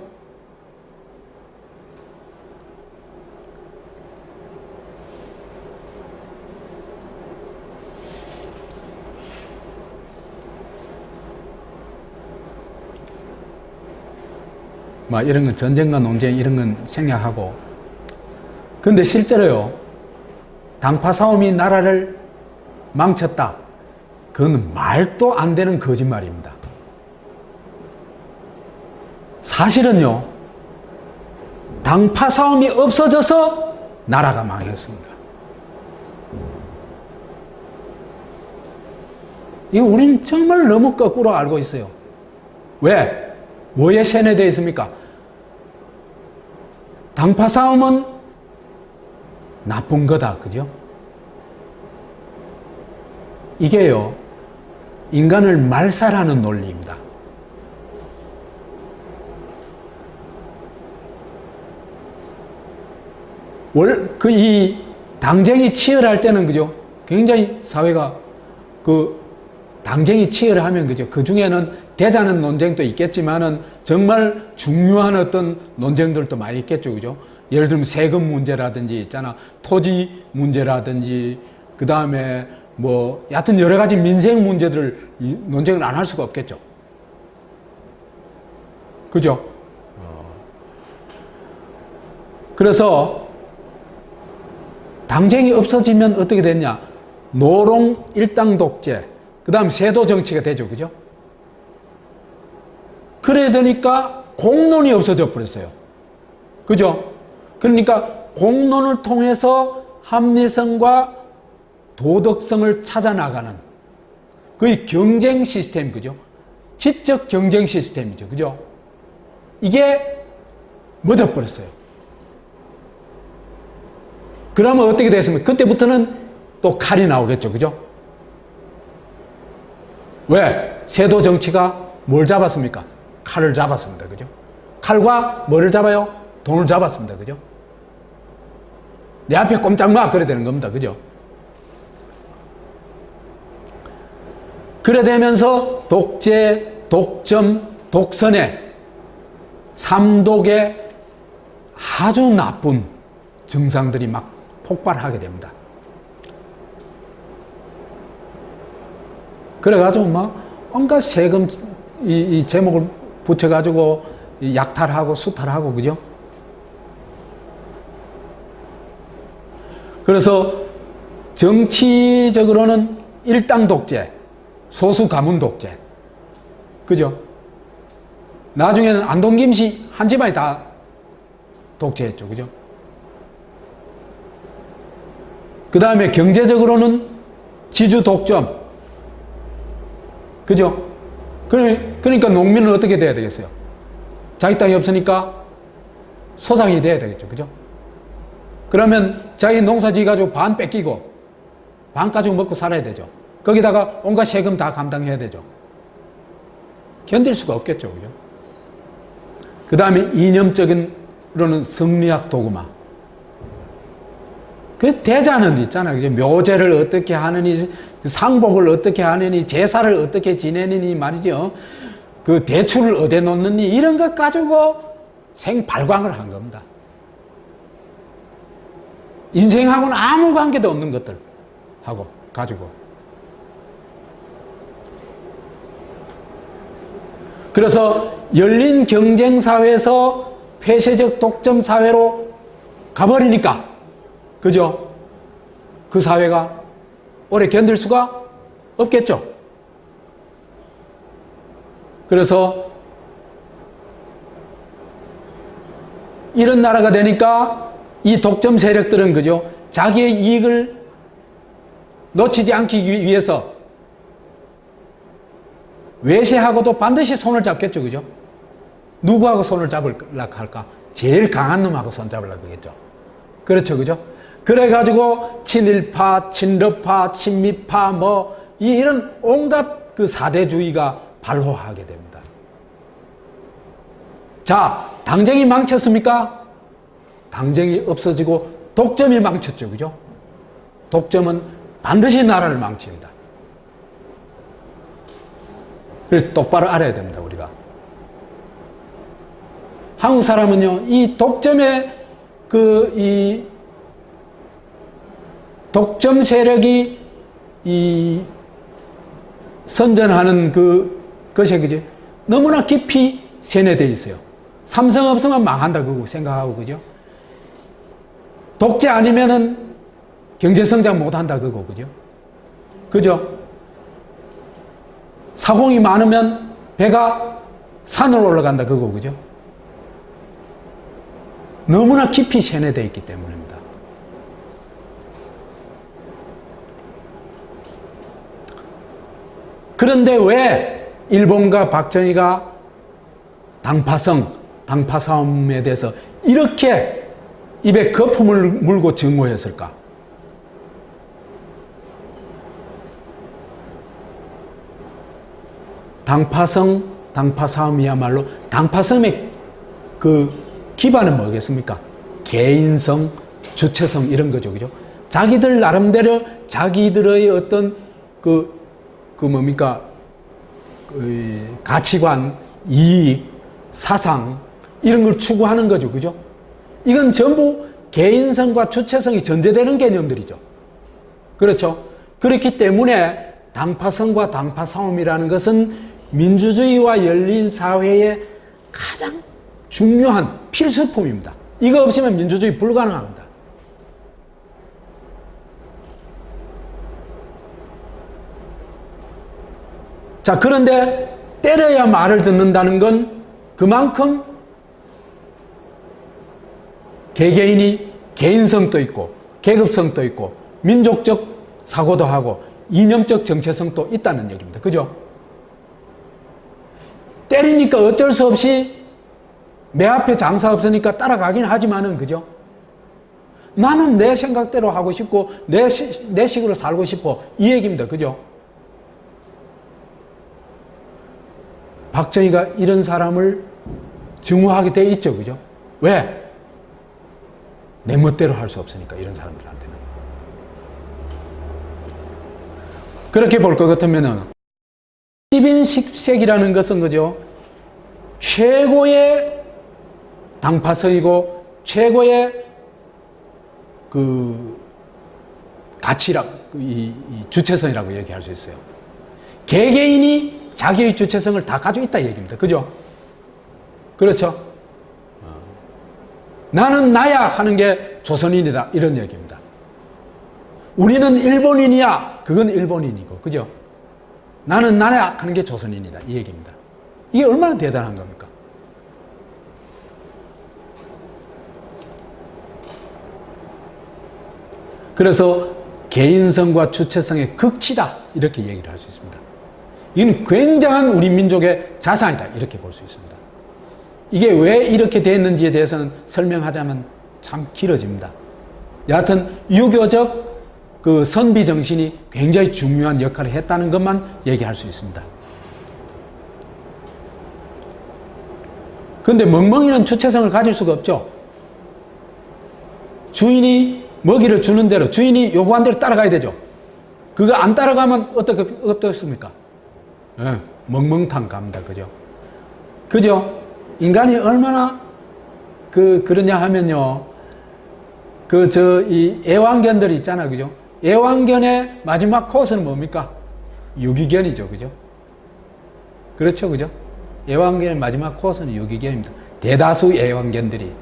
막 이런 건 전쟁과 논쟁 이런 건 생략하고, 근데 실제로요, 당파 싸움이 나라를 망쳤다. 그건 말도 안 되는 거짓말입니다. 사실은요, 당파 싸움이 없어져서 나라가 망했습니다. 이거 우린 정말 너무 거꾸로 알고 있어요. 왜? 뭐에 세뇌되어 있습니까? 당파 싸움은 나쁜 거다. 그죠? 이게요, 인간을 말살하는 논리입니다. 이 당쟁이 치열할 때는, 그죠? 굉장히 사회가 당쟁이 치열하면, 그죠? 그 중에는 대자는 논쟁도 있겠지만은 정말 중요한 어떤 논쟁들도 많이 있겠죠. 그죠? 예를 들면 세금 문제라든지 있잖아. 토지 문제라든지, 그 다음에 뭐, 여하튼 여러 가지 민생 문제들 논쟁을 안 할 수가 없겠죠. 그죠? 그래서 당쟁이 없어지면 어떻게 됐냐? 노롱 일당 독재, 그 다음 세도 정치가 되죠. 그죠? 그래 되니까 공론이 없어져 버렸어요. 그죠? 그러니까 공론을 통해서 합리성과 도덕성을 찾아나가는 거의 경쟁 시스템, 그죠? 지적 경쟁 시스템이죠. 그죠? 이게 멎어 버렸어요. 그러면 어떻게 됐습니까? 그때부터는 또 칼이 나오겠죠. 그죠? 왜? 세도 정치가 뭘 잡았습니까? 칼을 잡았습니다. 그죠? 칼과 뭐를 잡아요? 돈을 잡았습니다. 그죠? 내 앞에 꼼짝 마! 그래 되는 겁니다. 그죠? 그래 되면서 독재, 독점, 독선의 삼독의 아주 나쁜 증상들이 막 폭발하게 됩니다. 그래가지고 막 온갖 세금 이 제목을 붙여가지고 약탈하고 수탈하고, 그죠? 그래서 정치적으로는 일당 독재, 소수 가문 독재, 그죠? 나중에는 안동 김씨 한 집안이 다 독재했죠. 그죠? 그 다음에 경제적으로는 지주 독점. 그죠? 그러니까 농민은 어떻게 돼야 되겠어요? 자기 땅이 없으니까 소상이 돼야 되겠죠. 그죠? 그러면 자기 농사 지어가지고 반 뺏기고 반 가지고 먹고 살아야 되죠. 거기다가 온갖 세금 다 감당해야 되죠. 견딜 수가 없겠죠. 그죠? 그 다음에 이념적인로는 성리학 도구마. 그 대자는 있잖아요. 그죠? 묘제를 어떻게 하느니, 상복을 어떻게 하느니, 제사를 어떻게 지내느니 말이죠. 그 대출을 어디에 놓느니, 이런 것 가지고 생발광을 한 겁니다. 인생하고는 아무 관계도 없는 것들 하고 가지고. 그래서 열린 경쟁사회에서 폐쇄적 독점사회로 가버리니까, 그죠? 그 사회가 오래 견딜 수가 없겠죠. 그래서 이런 나라가 되니까 이 독점 세력들은, 그죠? 자기의 이익을 놓치지 않기 위해서 외세하고도 반드시 손을 잡겠죠. 그죠? 누구하고 손을 잡으려고 할까? 제일 강한 놈하고 손 잡으려고 그러겠죠. 그렇죠. 그죠? 그래가지고 친일파, 친러파, 친미파 이런 온갖 그 사대주의가 발호하게 됩니다. 자, 당정이 망쳤습니까? 당정이 없어지고 독점이 망쳤죠. 그죠? 독점은 반드시 나라를 망칩니다. 그래서 똑바로 알아야 됩니다, 우리가. 한국 사람은요, 이 독점의 이 독점 세력이 이 선전하는 그것에, 그죠? 너무나 깊이 세뇌되어 있어요. 삼성 없으면 망한다, 그거 생각하고, 그죠? 독재 아니면은 경제성장 못한다, 그거, 그죠? 그죠? 사공이 많으면 배가 산으로 올라간다, 그거, 그죠? 너무나 깊이 세뇌되어 있기 때문입니다. 그런데 왜 일본과 박정희가 당파 싸움에 대해서 이렇게 입에 거품을 물고 증오했을까? 당파 싸움이야말로, 당파성의 그 기반은 뭐겠습니까? 개인성, 주체성, 이런 거죠. 그죠? 자기들 나름대로 자기들의 어떤 가치관, 이익, 사상, 이런 걸 추구하는 거죠. 그죠? 이건 전부 개인성과 주체성이 전제되는 개념들이죠. 그렇죠? 그렇기 때문에 당파성과 당파싸움이라는 것은 민주주의와 열린 사회의 가장 중요한 필수품입니다. 이거 없으면 민주주의 불가능합니다. 자, 그런데 때려야 말을 듣는다는 건 그만큼 개개인이 개인성도 있고 계급성도 있고 민족적 사고도 하고 이념적 정체성도 있다는 얘기입니다. 그죠? 때리니까 어쩔 수 없이 내 앞에 장사 없으니까 따라가긴 하지만은, 그죠? 나는 내 생각대로 하고 싶고 내 식으로 살고 싶어, 이 얘기입니다. 그죠? 박정희가 이런 사람을 증오하게 돼 있죠. 그죠? 왜? 내 멋대로 할 수 없으니까, 이런 사람들한테는. 그렇게 볼 것 같으면은 10인 10색이라는 것은, 그죠? 최고의 당파성이고 최고의 이 주체성이라고 얘기할 수 있어요. 개개인이 자기의 주체성을 다 가지고 있다, 이 얘기입니다. 그죠? 그렇죠? 나는 나야 하는 게 조선인이다, 이런 얘기입니다. 우리는 일본인이야, 그건 일본인이고, 그죠? 나는 나야 하는 게 조선인이다, 이 얘기입니다. 이게 얼마나 대단한 겁니까? 그래서 개인성과 주체성의 극치다 이렇게 얘기를 할 수 있습니다. 이건 굉장한 우리 민족의 자산이다 이렇게 볼 수 있습니다. 이게 왜 이렇게 됐는지에 대해서는 설명하자면 참 길어집니다. 여하튼 유교적 그 선비 정신이 굉장히 중요한 역할을 했다는 것만 얘기할 수 있습니다. 그런데 멍멍이는 주체성을 가질 수가 없죠. 주인이 먹이를 주는 대로, 주인이 요구한 대로 따라가야 되죠. 그거 안 따라가면 어떻습니까? 멍멍탕 갑니다. 그죠? 그죠? 인간이 얼마나 그러냐 하면요. 이 애완견들이 있잖아요. 그죠? 애완견의 마지막 코스는 뭡니까? 유기견이죠. 그죠? 그렇죠. 그죠? 애완견의 마지막 코스는 유기견입니다. 대다수 애완견들이.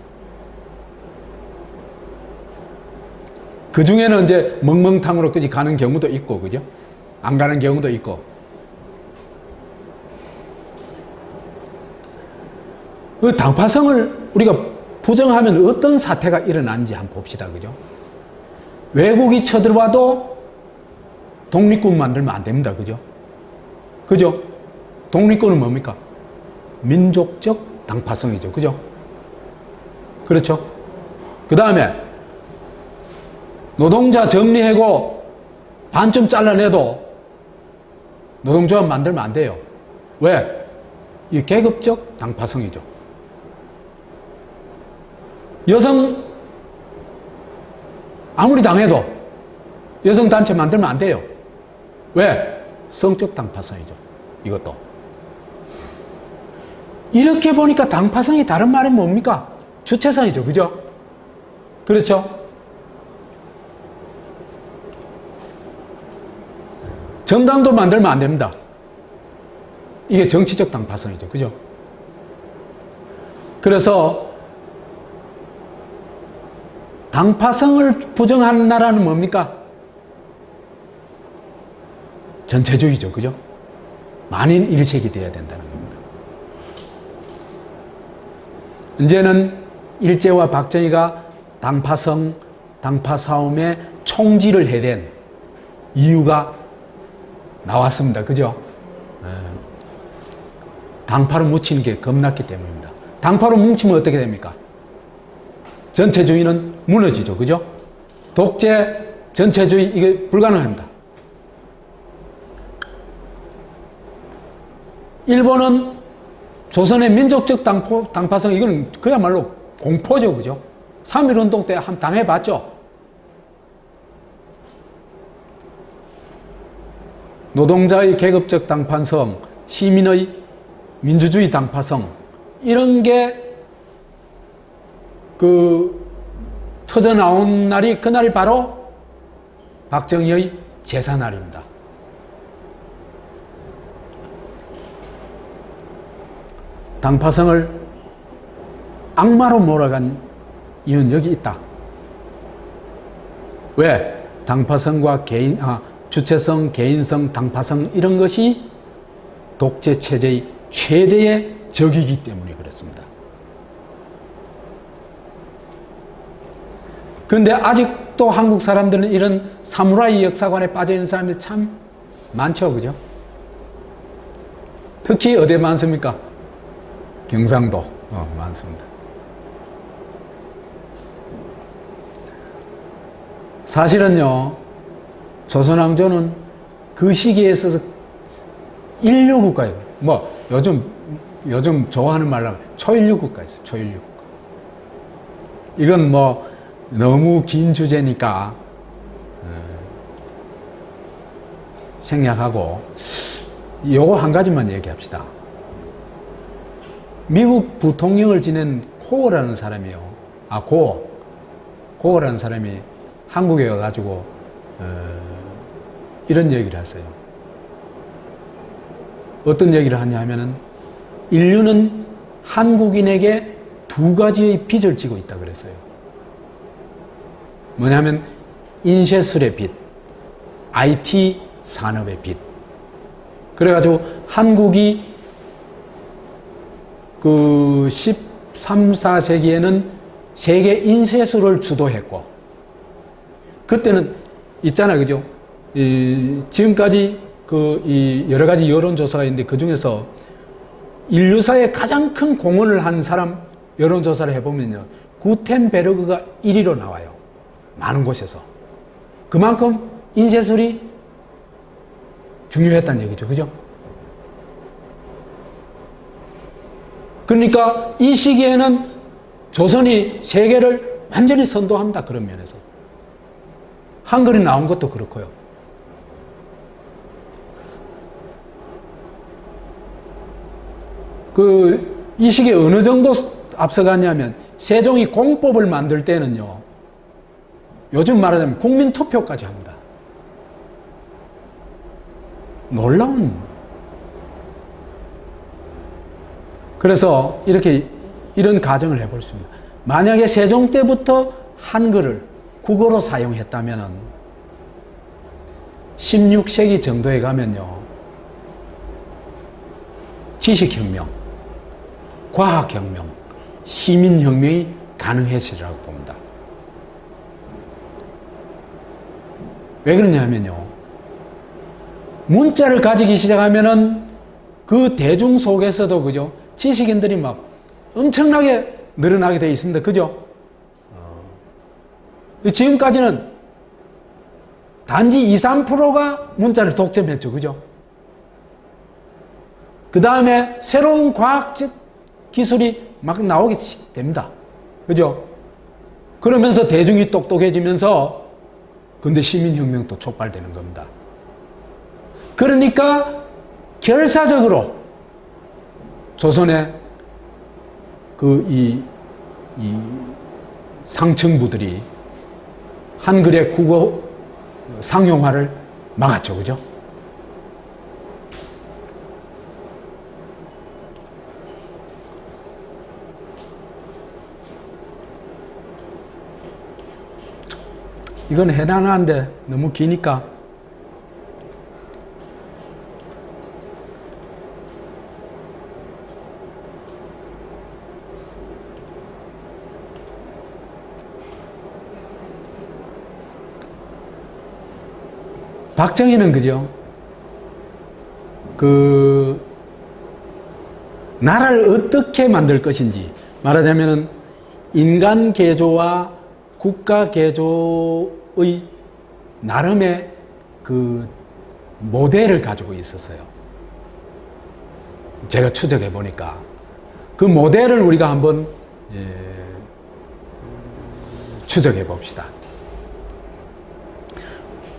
그 중에는 이제 멍멍탕으로까지 가는 경우도 있고, 그죠? 안 가는 경우도 있고. 그 당파성을 우리가 부정하면 어떤 사태가 일어나는지 한번 봅시다. 그죠? 외국이 쳐들어와도 독립군 만들면 안 됩니다. 그죠? 그죠? 독립군은 뭡니까? 민족적 당파성이죠. 그죠? 그렇죠? 그 다음에 노동자 정리하고 반쯤 잘라내도 노동조합 만들면 안 돼요. 왜? 이 계급적 당파성이죠. 여성 아무리 당해도 여성단체 만들면 안 돼요. 왜? 성적 당파성이죠. 이것도. 이렇게 보니까 당파성이 다른 말은 뭡니까? 주체성이죠. 그죠? 그렇죠? 정당도 만들면 안 됩니다. 이게 정치적 당파성이죠. 그죠? 그래서 당파성을 부정하는 나라는 뭡니까? 전체주의죠. 그죠? 만인 일색이 되어야 된다는 겁니다. 이제는 일제와 박정희가 당파성, 당파싸움에 총질을 해야 된 이유가 나왔습니다. 그죠? 당파로 뭉치는 게 겁났기 때문입니다. 당파로 뭉치면 어떻게 됩니까? 전체주의는 무너지죠. 그죠? 독재, 전체주의, 이게 불가능합니다. 일본은 조선의 민족적 당파성, 이건 그야말로 공포죠. 그죠? 3.1운동 때 한번 당해봤죠? 노동자의 계급적 당파성, 시민의 민주주의 당파성, 이런 게 터져 나온 날이, 그날이 바로 박정희의 제사날입니다. 당파성을 악마로 몰아간 이유는 여기 있다. 왜? 당파성과 주체성, 개인성, 당파성, 이런 것이 독재 체제의 최대의 적이기 때문에 그렇습니다. 그런데 아직도 한국 사람들은 이런 사무라이 역사관에 빠져있는 사람들이 참 많죠. 그죠? 특히 어디에 많습니까? 경상도. 많습니다. 사실은요, 조선왕조는 그 시기에 있어서 인류국가예요. 요즘 좋아하는 말로 초인류국가였어요. 초인류국가. 이건 너무 긴 주제니까 생략하고 요거 한 가지만 얘기합시다. 미국 부통령을 지낸 코어라는 사람이요. 고어라는 사람이 한국에 와가지고 이런 얘기를 했어요. 어떤 얘기를 하냐 하면은 인류는 한국인에게 두 가지의 빚을 지고 있다 그랬어요. 뭐냐면 인쇄술의 빚, IT 산업의 빚. 그래가지고 한국이 13, 14세기에는 세계 인쇄술을 주도했고 그때는 있잖아요. 그죠? 지금까지 여러 가지 여론조사가 있는데 그 중에서 인류사에 가장 큰 공헌을 한 사람 여론조사를 해보면요. 구텐베르그가 1위로 나와요. 많은 곳에서. 그만큼 인쇄술이 중요했다는 얘기죠. 그죠? 그러니까 이 시기에는 조선이 세계를 완전히 선도합니다. 그런 면에서. 한글이 나온 것도 그렇고요. 이 시기에 어느 정도 앞서갔냐면 세종이 공법을 만들 때는요. 요즘 말하자면 국민투표까지 합니다. 놀라운. 그래서 이런 가정을 해볼 수 있습니다. 만약에 세종 때부터 한글을 국어로 사용했다면 16세기 정도에 가면요. 지식혁명, 과학혁명, 시민혁명이 가능했으리라고 봅니다. 왜 그러냐면요. 문자를 가지기 시작하면은 그 대중 속에서도 그죠? 지식인들이 막 엄청나게 늘어나게 되어 있습니다. 그죠? 지금까지는 단지 2, 3%가 문자를 독점했죠. 그죠? 그 다음에 새로운 과학적 기술이 막 나오게 됩니다. 그죠? 그러면서 대중이 똑똑해지면서 근데 시민혁명도 촉발되는 겁니다. 그러니까 결사적으로 조선의 이 상층부들이 한글의 국어 상용화를 막았죠. 그죠? 이건 해당하는데 너무 기니까 박정희는 그죠? 나라를 어떻게 만들 것인지 말하자면은 인간 개조와 국가 개조의 나름의 모델을 가지고 있었어요. 제가 추적해 보니까 그 모델을 우리가 한번 추적해 봅시다.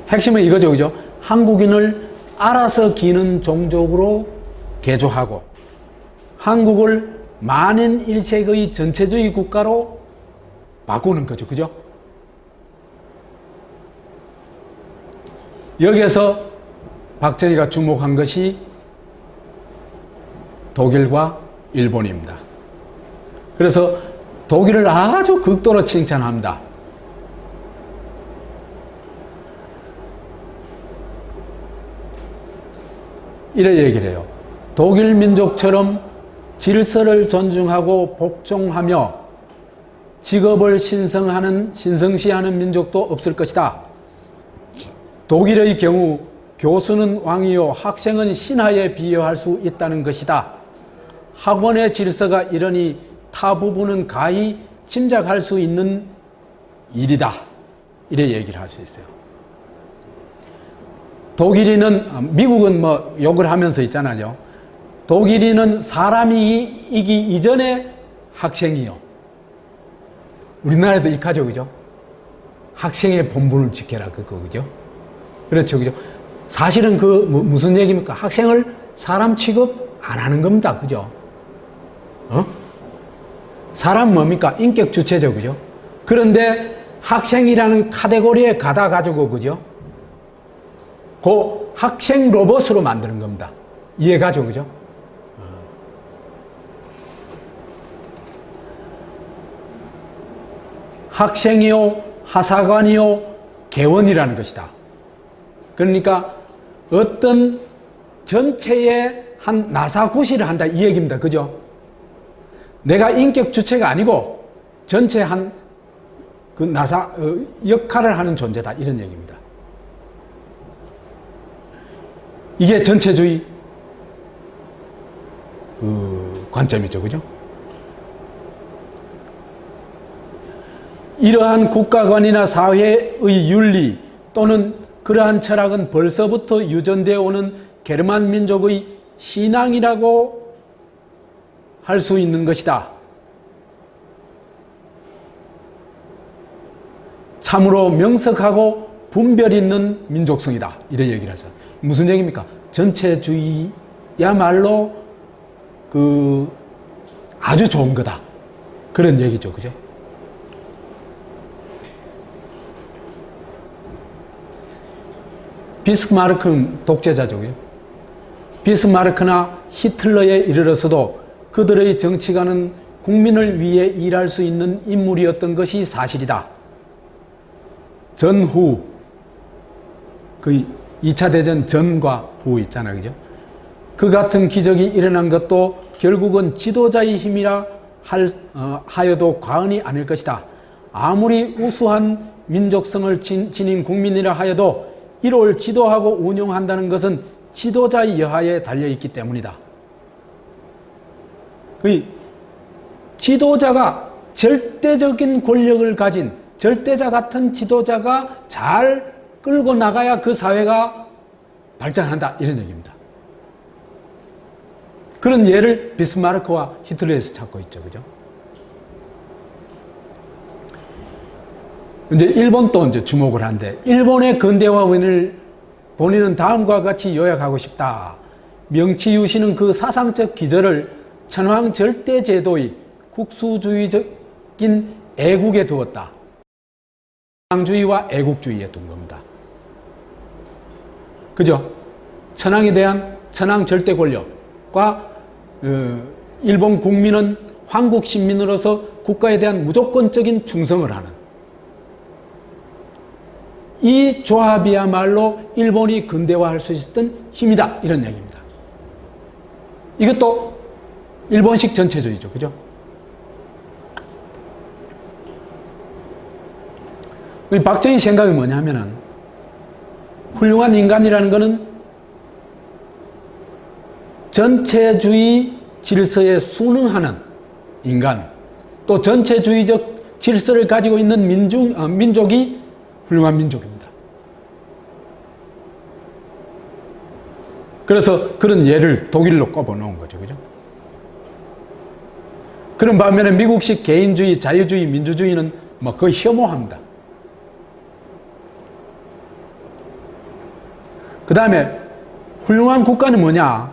핵심은 이거죠, 그죠? 한국인을 알아서 기는 종족으로 개조하고 한국을 만인 일색의 전체주의 국가로 바꾸는 거죠, 그죠? 여기에서 박정희가 주목한 것이 독일과 일본입니다. 그래서 독일을 아주 극도로 칭찬합니다. 이래 얘기를 해요. 독일 민족처럼 질서를 존중하고 복종하며 직업을 신성시하는 민족도 없을 것이다. 독일의 경우 교수는 왕이요 학생은 신하에 비유할 수 있다는 것이다. 학원의 질서가 이러니 타 부분은 가히 짐작할 수 있는 일이다. 이래 얘기를 할 수 있어요. 독일인은, 미국은 뭐 욕을 하면서 있잖아요. 독일인은 사람이 이기 이전에 학생이요. 우리나라에도 익하죠, 그죠? 학생의 본분을 지켜라, 그죠? 그렇죠, 그죠? 사실은 무슨 얘기입니까? 학생을 사람 취급 안 하는 겁니다, 그죠? 사람 뭡니까? 인격 주체죠, 그죠? 그런데 학생이라는 카테고리에 가지고, 그죠? 그 학생 로봇으로 만드는 겁니다. 이해가죠, 그죠? 학생이요, 하사관이요, 개원이라는 것이다. 그러니까 어떤 전체의 한 나사구시를 한다 이 얘기입니다. 그죠? 내가 인격 주체가 아니고 전체 한 그 역할을 하는 존재다. 이런 얘기입니다. 이게 전체주의 관점이죠. 그죠? 이러한 국가관이나 사회의 윤리 또는 그러한 철학은 벌써부터 유전되어 오는 게르만 민족의 신앙이라고 할 수 있는 것이다. 참으로 명석하고 분별 있는 민족성이다. 이런 얘기를 하죠. 무슨 얘기입니까? 전체주의야말로 아주 좋은 거다. 그런 얘기죠. 그죠? 비스마르크는 독재자죠. 그죠? 비스마르크나 히틀러에 이르러서도 그들의 정치가는 국민을 위해 일할 수 있는 인물이었던 것이 사실이다. 전후, 그 2차 대전 전과 후 있잖아요. 그죠? 그 같은 기적이 일어난 것도 결국은 지도자의 힘이라 하여도 과언이 아닐 것이다. 아무리 우수한 민족성을 지닌 국민이라 하여도 이를 지도하고 운영한다는 것은 지도자의 여하에 달려있기 때문이다. 그 지도자가 절대적인 권력을 가진 절대자 같은 지도자가 잘 끌고 나가야 그 사회가 발전한다. 이런 얘기입니다. 그런 예를 비스마르크와 히틀러에서 찾고 있죠. 그죠? 이제 일본도 이제 주목을 한데, 일본의 근대화 원인을 본인은 다음과 같이 요약하고 싶다. 명치유시는 그 사상적 기저를 천황 절대제도의 국수주의적인 애국에 두었다. 천황주의와 애국주의에 둔 겁니다. 그죠? 천황에 대한 천황 절대 권력과 일본 국민은 황국 신민으로서 국가에 대한 무조건적인 충성을 하는 이 조합이야말로 일본이 근대화할 수 있었던 힘이다. 이런 얘기입니다. 이것도 일본식 전체주의죠. 그죠? 박정희 생각이 뭐냐면은 훌륭한 인간이라는 것은 전체주의 질서에 순응하는 인간, 또 전체주의적 질서를 가지고 있는 민족이 훌륭한 민족입니다. 그래서 그런 예를 독일로 꼽아놓은 거죠. 그죠? 그런 반면에 미국식 개인주의, 자유주의, 민주주의는 뭐 거의 혐오합니다. 그 다음에 훌륭한 국가는 뭐냐?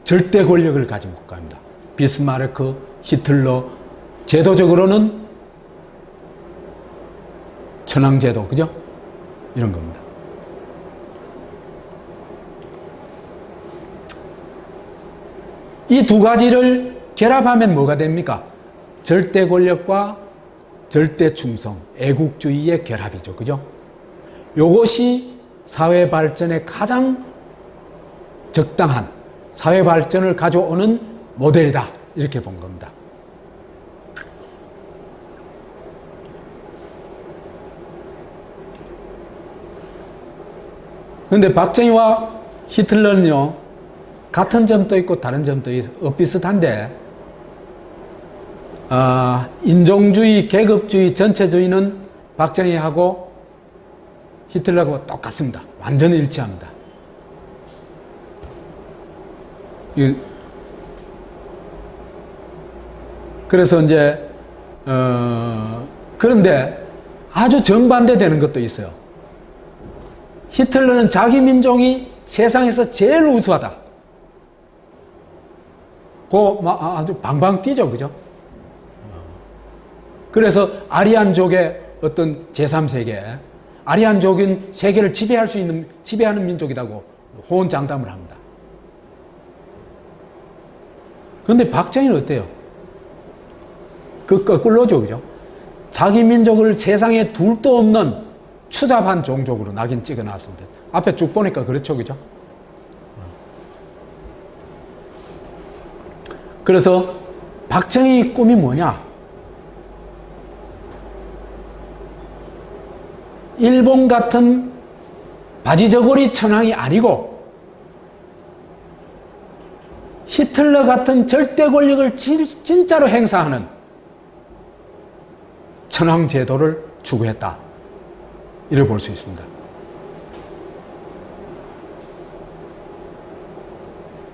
절대 권력을 가진 국가입니다. 비스마르크, 히틀러, 제도적으로는 천황제도, 그죠? 이런 겁니다. 이 두 가지를 결합하면 뭐가 됩니까? 절대 권력과 절대 충성, 애국주의의 결합이죠. 그죠? 이것이 사회 발전에 가장 적당한 사회 발전을 가져오는 모델이다. 이렇게 본 겁니다. 그런데 박정희와 히틀러는요, 같은 점도 있고 다른 점도 비슷한데, 인종주의, 계급주의, 전체주의는 박정희하고 히틀러하고 똑같습니다. 완전히 일치합니다. 그래서 이제 그런데 아주 정반대되는 것도 있어요. 히틀러는 자기 민족이 세상에서 제일 우수하다. 아주 방방 뛰죠, 그죠? 그래서 아리안족의 어떤 제3세계, 아리안족은 세계를 지배하는 민족이라고 호언장담을 합니다. 그런데 박정희는 어때요? 거꾸로죠, 그죠? 자기 민족을 세상에 둘도 없는 추잡한 종족으로 낙인 찍어 놨습니다. 앞에 쭉 보니까 그렇죠, 그죠? 그래서 박정희의 꿈이 뭐냐? 일본 같은 바지저고리 천황이 아니고 히틀러 같은 절대 권력을 진짜로 행사하는 천황 제도를 추구했다. 이렇게 볼 수 있습니다.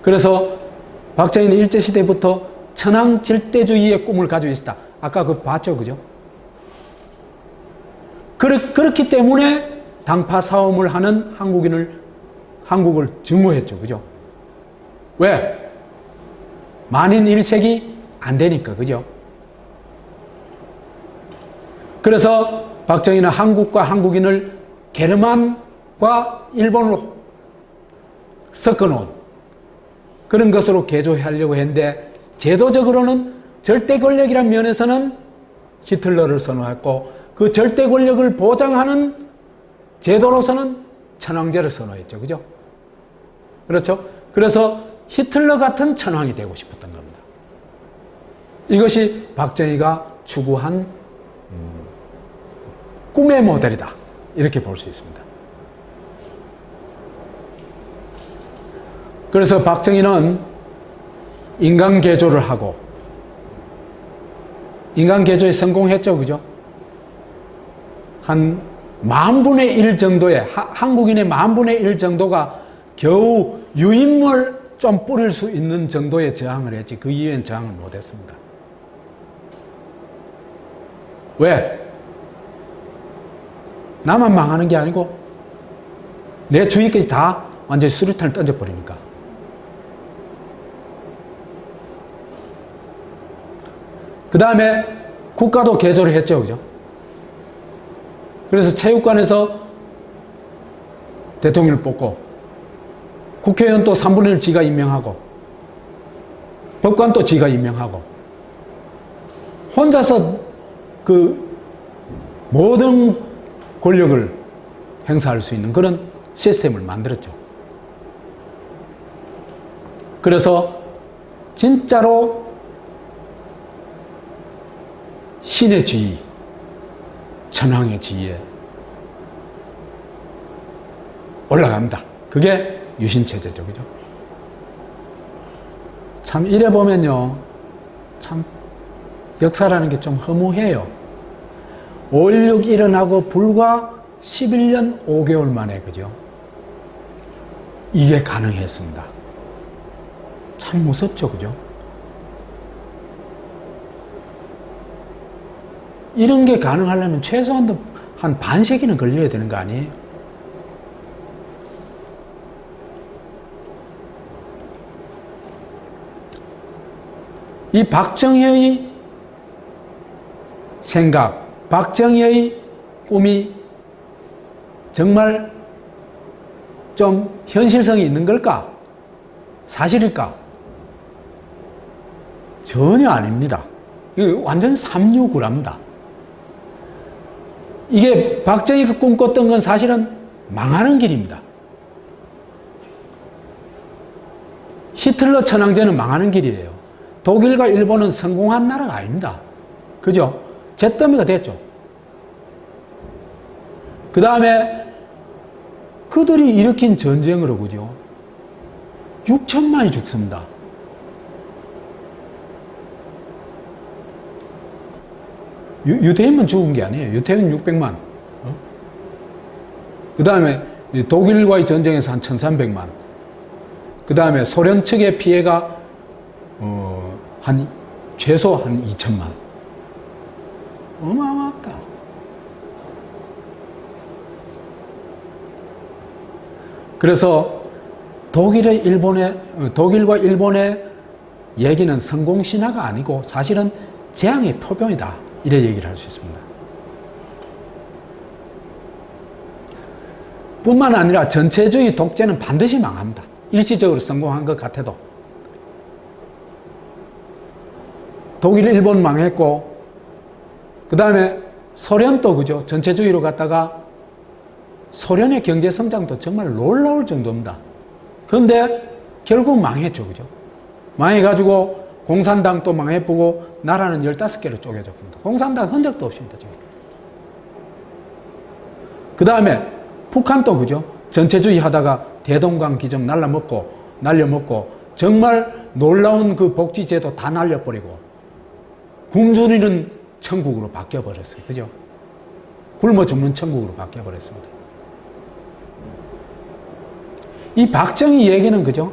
그래서 박정희는 일제시대부터 천황 절대주의의 꿈을 가지고 있었다. 아까 그거 봤죠, 그죠? 그렇기 때문에 당파 싸움을 하는 한국을 증오했죠, 그죠? 왜? 만인 일색이 안 되니까, 그죠? 그래서 박정희는 한국과 한국인을 게르만과 일본으로 섞어놓은 그런 것으로 개조하려고 했는데, 제도적으로는 절대 권력이란 면에서는 히틀러를 선호했고, 그 절대 권력을 보장하는 제도로서는 천황제를 선호했죠. 그죠? 그렇죠? 그래서 히틀러 같은 천황이 되고 싶었던 겁니다. 이것이 박정희가 추구한 꿈의 모델이다. 이렇게 볼 수 있습니다. 그래서 박정희는 인간개조를 하고, 인간개조에 성공했죠. 그죠? 한 10,000분의 1 정도의, 한국인의 10,000분의 1 정도가 겨우 유인물 좀 뿌릴 수 있는 정도의 저항을 했지, 그 이후엔 저항을 못했습니다. 왜? 나만 망하는 게 아니고 내 주위까지 다 완전히 수류탄을 던져버리니까. 그 다음에 국가도 개조를 했죠. 그죠? 그래서 체육관에서 대통령을 뽑고, 국회의원 또 3분의 1 지가 임명하고, 법관 또 지가 임명하고, 혼자서 그 모든 권력을 행사할 수 있는 그런 시스템을 만들었죠. 그래서 진짜로 신의 지위, 천황의 지위에 올라갑니다. 그게 유신체제죠. 그죠? 참, 이래 보면요, 참, 역사라는 게 좀 허무해요. 5.16 일어나고 불과 11년 5개월 만에, 그죠? 이게 가능했습니다. 참 무섭죠, 그죠? 이런 게 가능하려면 최소한도 한 반세기는 걸려야 되는 거 아니에요? 이 박정희의 생각, 박정희의 꿈이 정말 좀 현실성이 있는 걸까? 사실일까? 전혀 아닙니다. 이거 완전 삼류구랍니다. 이게 박정희가 꿈꿨던 건 사실은 망하는 길입니다. 히틀러 천황제는 망하는 길이에요. 독일과 일본은 성공한 나라가 아닙니다. 그죠? 잿더미가 됐죠. 그 다음에 그들이 일으킨 전쟁으로, 그죠? 6천만이 죽습니다. 유태인만 죽은 게 아니에요. 유태인 600만. 그 다음에 독일과의 전쟁에서 한 1300만. 그 다음에 소련 측의 피해가 최소 한 2천만. 어마어마하다. 그래서 독일과 일본의 얘기는 성공신화가 아니고 사실은 재앙의 표병이다. 이래 얘기를 할 수 있습니다. 뿐만 아니라 전체주의 독재는 반드시 망합니다. 일시적으로 성공한 것 같아도. 독일, 일본 망했고, 그 다음에 소련도, 그죠? 전체주의로 갔다가 소련의 경제 성장도 정말 놀라울 정도입니다. 그런데 결국 망했죠, 그죠? 망해가지고 공산당도 망해보고 나라는 15개로 쪼개졌습니다. 공산당 흔적도 없습니다, 지금. 그 다음에 북한도 그죠? 전체주의 하다가 대동강 기점 날려먹고 정말 놀라운 그 복지제도 다 날려버리고 굶주리는 천국으로 바뀌어버렸어요. 그죠? 굶어 죽는 천국으로 바뀌어버렸습니다. 이 박정희 얘기는 그죠?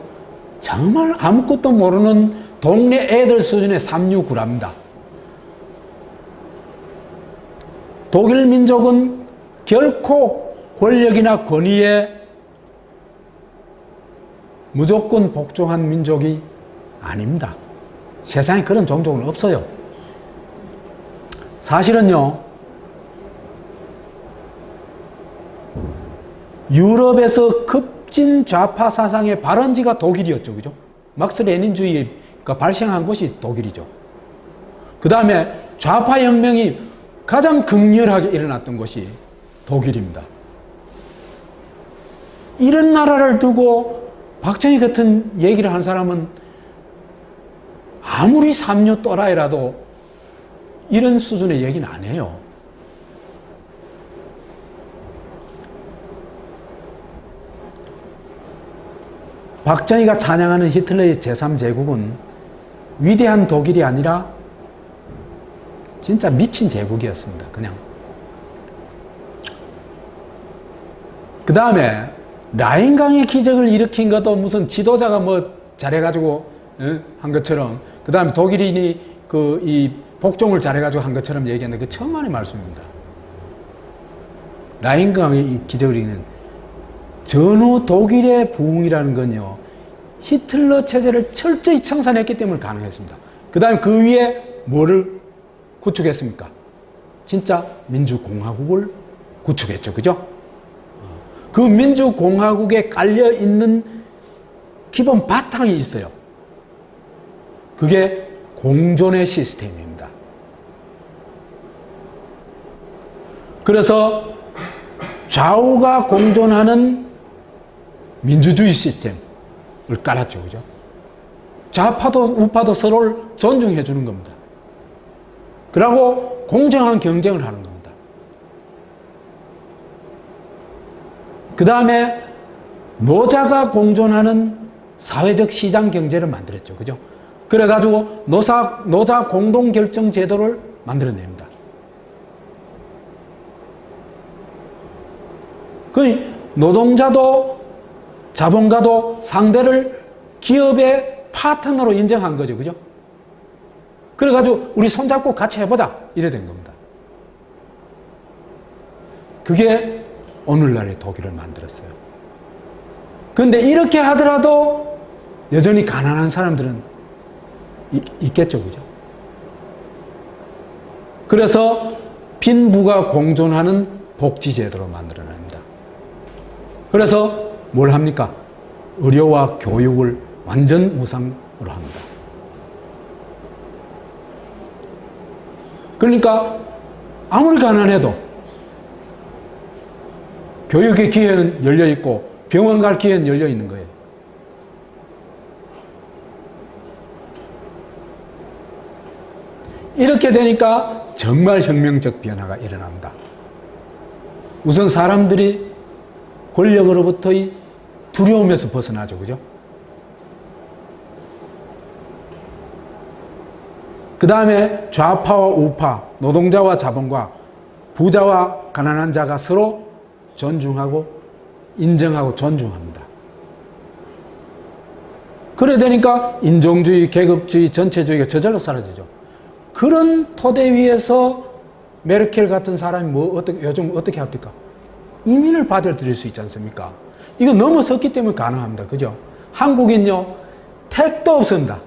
정말 아무것도 모르는 동네 애들 수준의 삼류구랍니다. 독일 민족은 결코 권력이나 권위에 무조건 복종한 민족이 아닙니다. 세상에 그런 종족은 없어요. 사실은요, 유럽에서 급진 좌파 사상의 발원지가 독일이었죠. 그죠? 막스 레닌주의가 발생한 곳이 독일이죠. 그 다음에 좌파 혁명이 가장 극렬하게 일어났던 곳이 독일입니다. 이런 나라를 두고 박정희 같은 얘기를 한 사람은 아무리 삼류 또라이라도 이런 수준의 얘기는 안 해요. 박정희가 찬양하는 히틀러의 제3제국은 위대한 독일이 아니라 진짜 미친 제국이었습니다. 그냥. 그 다음에 라인강의 기적을 일으킨 것도 무슨 지도자가 뭐 잘해가지고 한 것처럼, 그 다음에 독일인이 이 복종을 잘해가지고 한 것처럼 얘기하는데 그 천만의 말씀입니다. 라인강의 기적을 일으키는 전후 독일의 부흥이라는 건요, 히틀러 체제를 철저히 청산했기 때문에 가능했습니다. 그 다음에 그 위에 뭐를 구축했습니까? 진짜 민주공화국을 구축했죠. 그죠? 그 민주공화국에 깔려있는 기본 바탕이 있어요. 그게 공존의 시스템입니다. 그래서 좌우가 공존하는 민주주의 시스템을 깔았죠. 그죠? 좌파도 우파도 서로를 존중해 주는 겁니다. 그리고 공정한 경쟁을 하는 겁니다. 그 다음에 노자가 공존하는 사회적 시장 경제를 만들었죠. 그죠? 그래가지고 노자 공동결정 제도를 만들어냅니다. 그 노동자도 자본가도 상대를 기업의 파트너로 인정한 거죠. 그죠? 그래가지고 우리 손잡고 같이 해보자. 이래 된 겁니다. 그게 오늘날의 독일을 만들었어요. 그런데 이렇게 하더라도 여전히 가난한 사람들은 있겠죠. 그죠? 그래서 빈부가 공존하는 복지제도로 만들어냅니다. 그래서 뭘 합니까? 의료와 교육을 완전 무상으로 합니다. 그러니까 아무리 가난해도 교육의 기회는 열려있고 병원 갈 기회는 열려있는 거예요. 이렇게 되니까 정말 혁명적 변화가 일어납니다. 우선 사람들이 권력으로부터의 두려움에서 벗어나죠. 그죠? 그 다음에 좌파와 우파, 노동자와 자본가, 부자와 가난한 자가 서로 존중하고 인정하고 존중합니다. 그래 되니까 인종주의, 계급주의, 전체주의가 저절로 사라지죠. 그런 토대 위에서 메르켈 같은 사람이 요즘 어떻게 합니까? 이민을 받아들일 수 있지 않습니까? 이거 넘어섰기 때문에 가능합니다. 그죠? 한국인요, 택도 없습니다.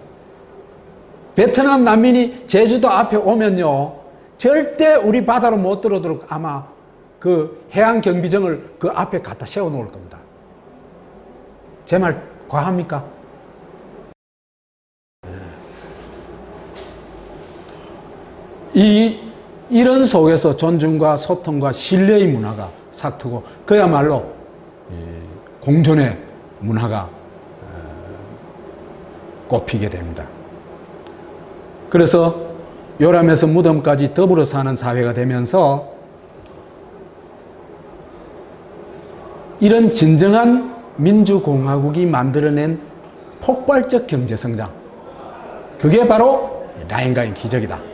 베트남 난민이 제주도 앞에 오면요, 절대 우리 바다로 못 들어오도록 아마 그 해양 경비정을 그 앞에 갖다 세워 놓을 겁니다. 제 말 과합니까? 이런 속에서 존중과 소통과 신뢰의 문화가 싹트고 그야말로 공존의 문화가 꽃피게 됩니다. 그래서 요람에서 무덤까지 더불어 사는 사회가 되면서 이런 진정한 민주공화국이 만들어낸 폭발적 경제성장, 그게 바로 라인가인 기적이다.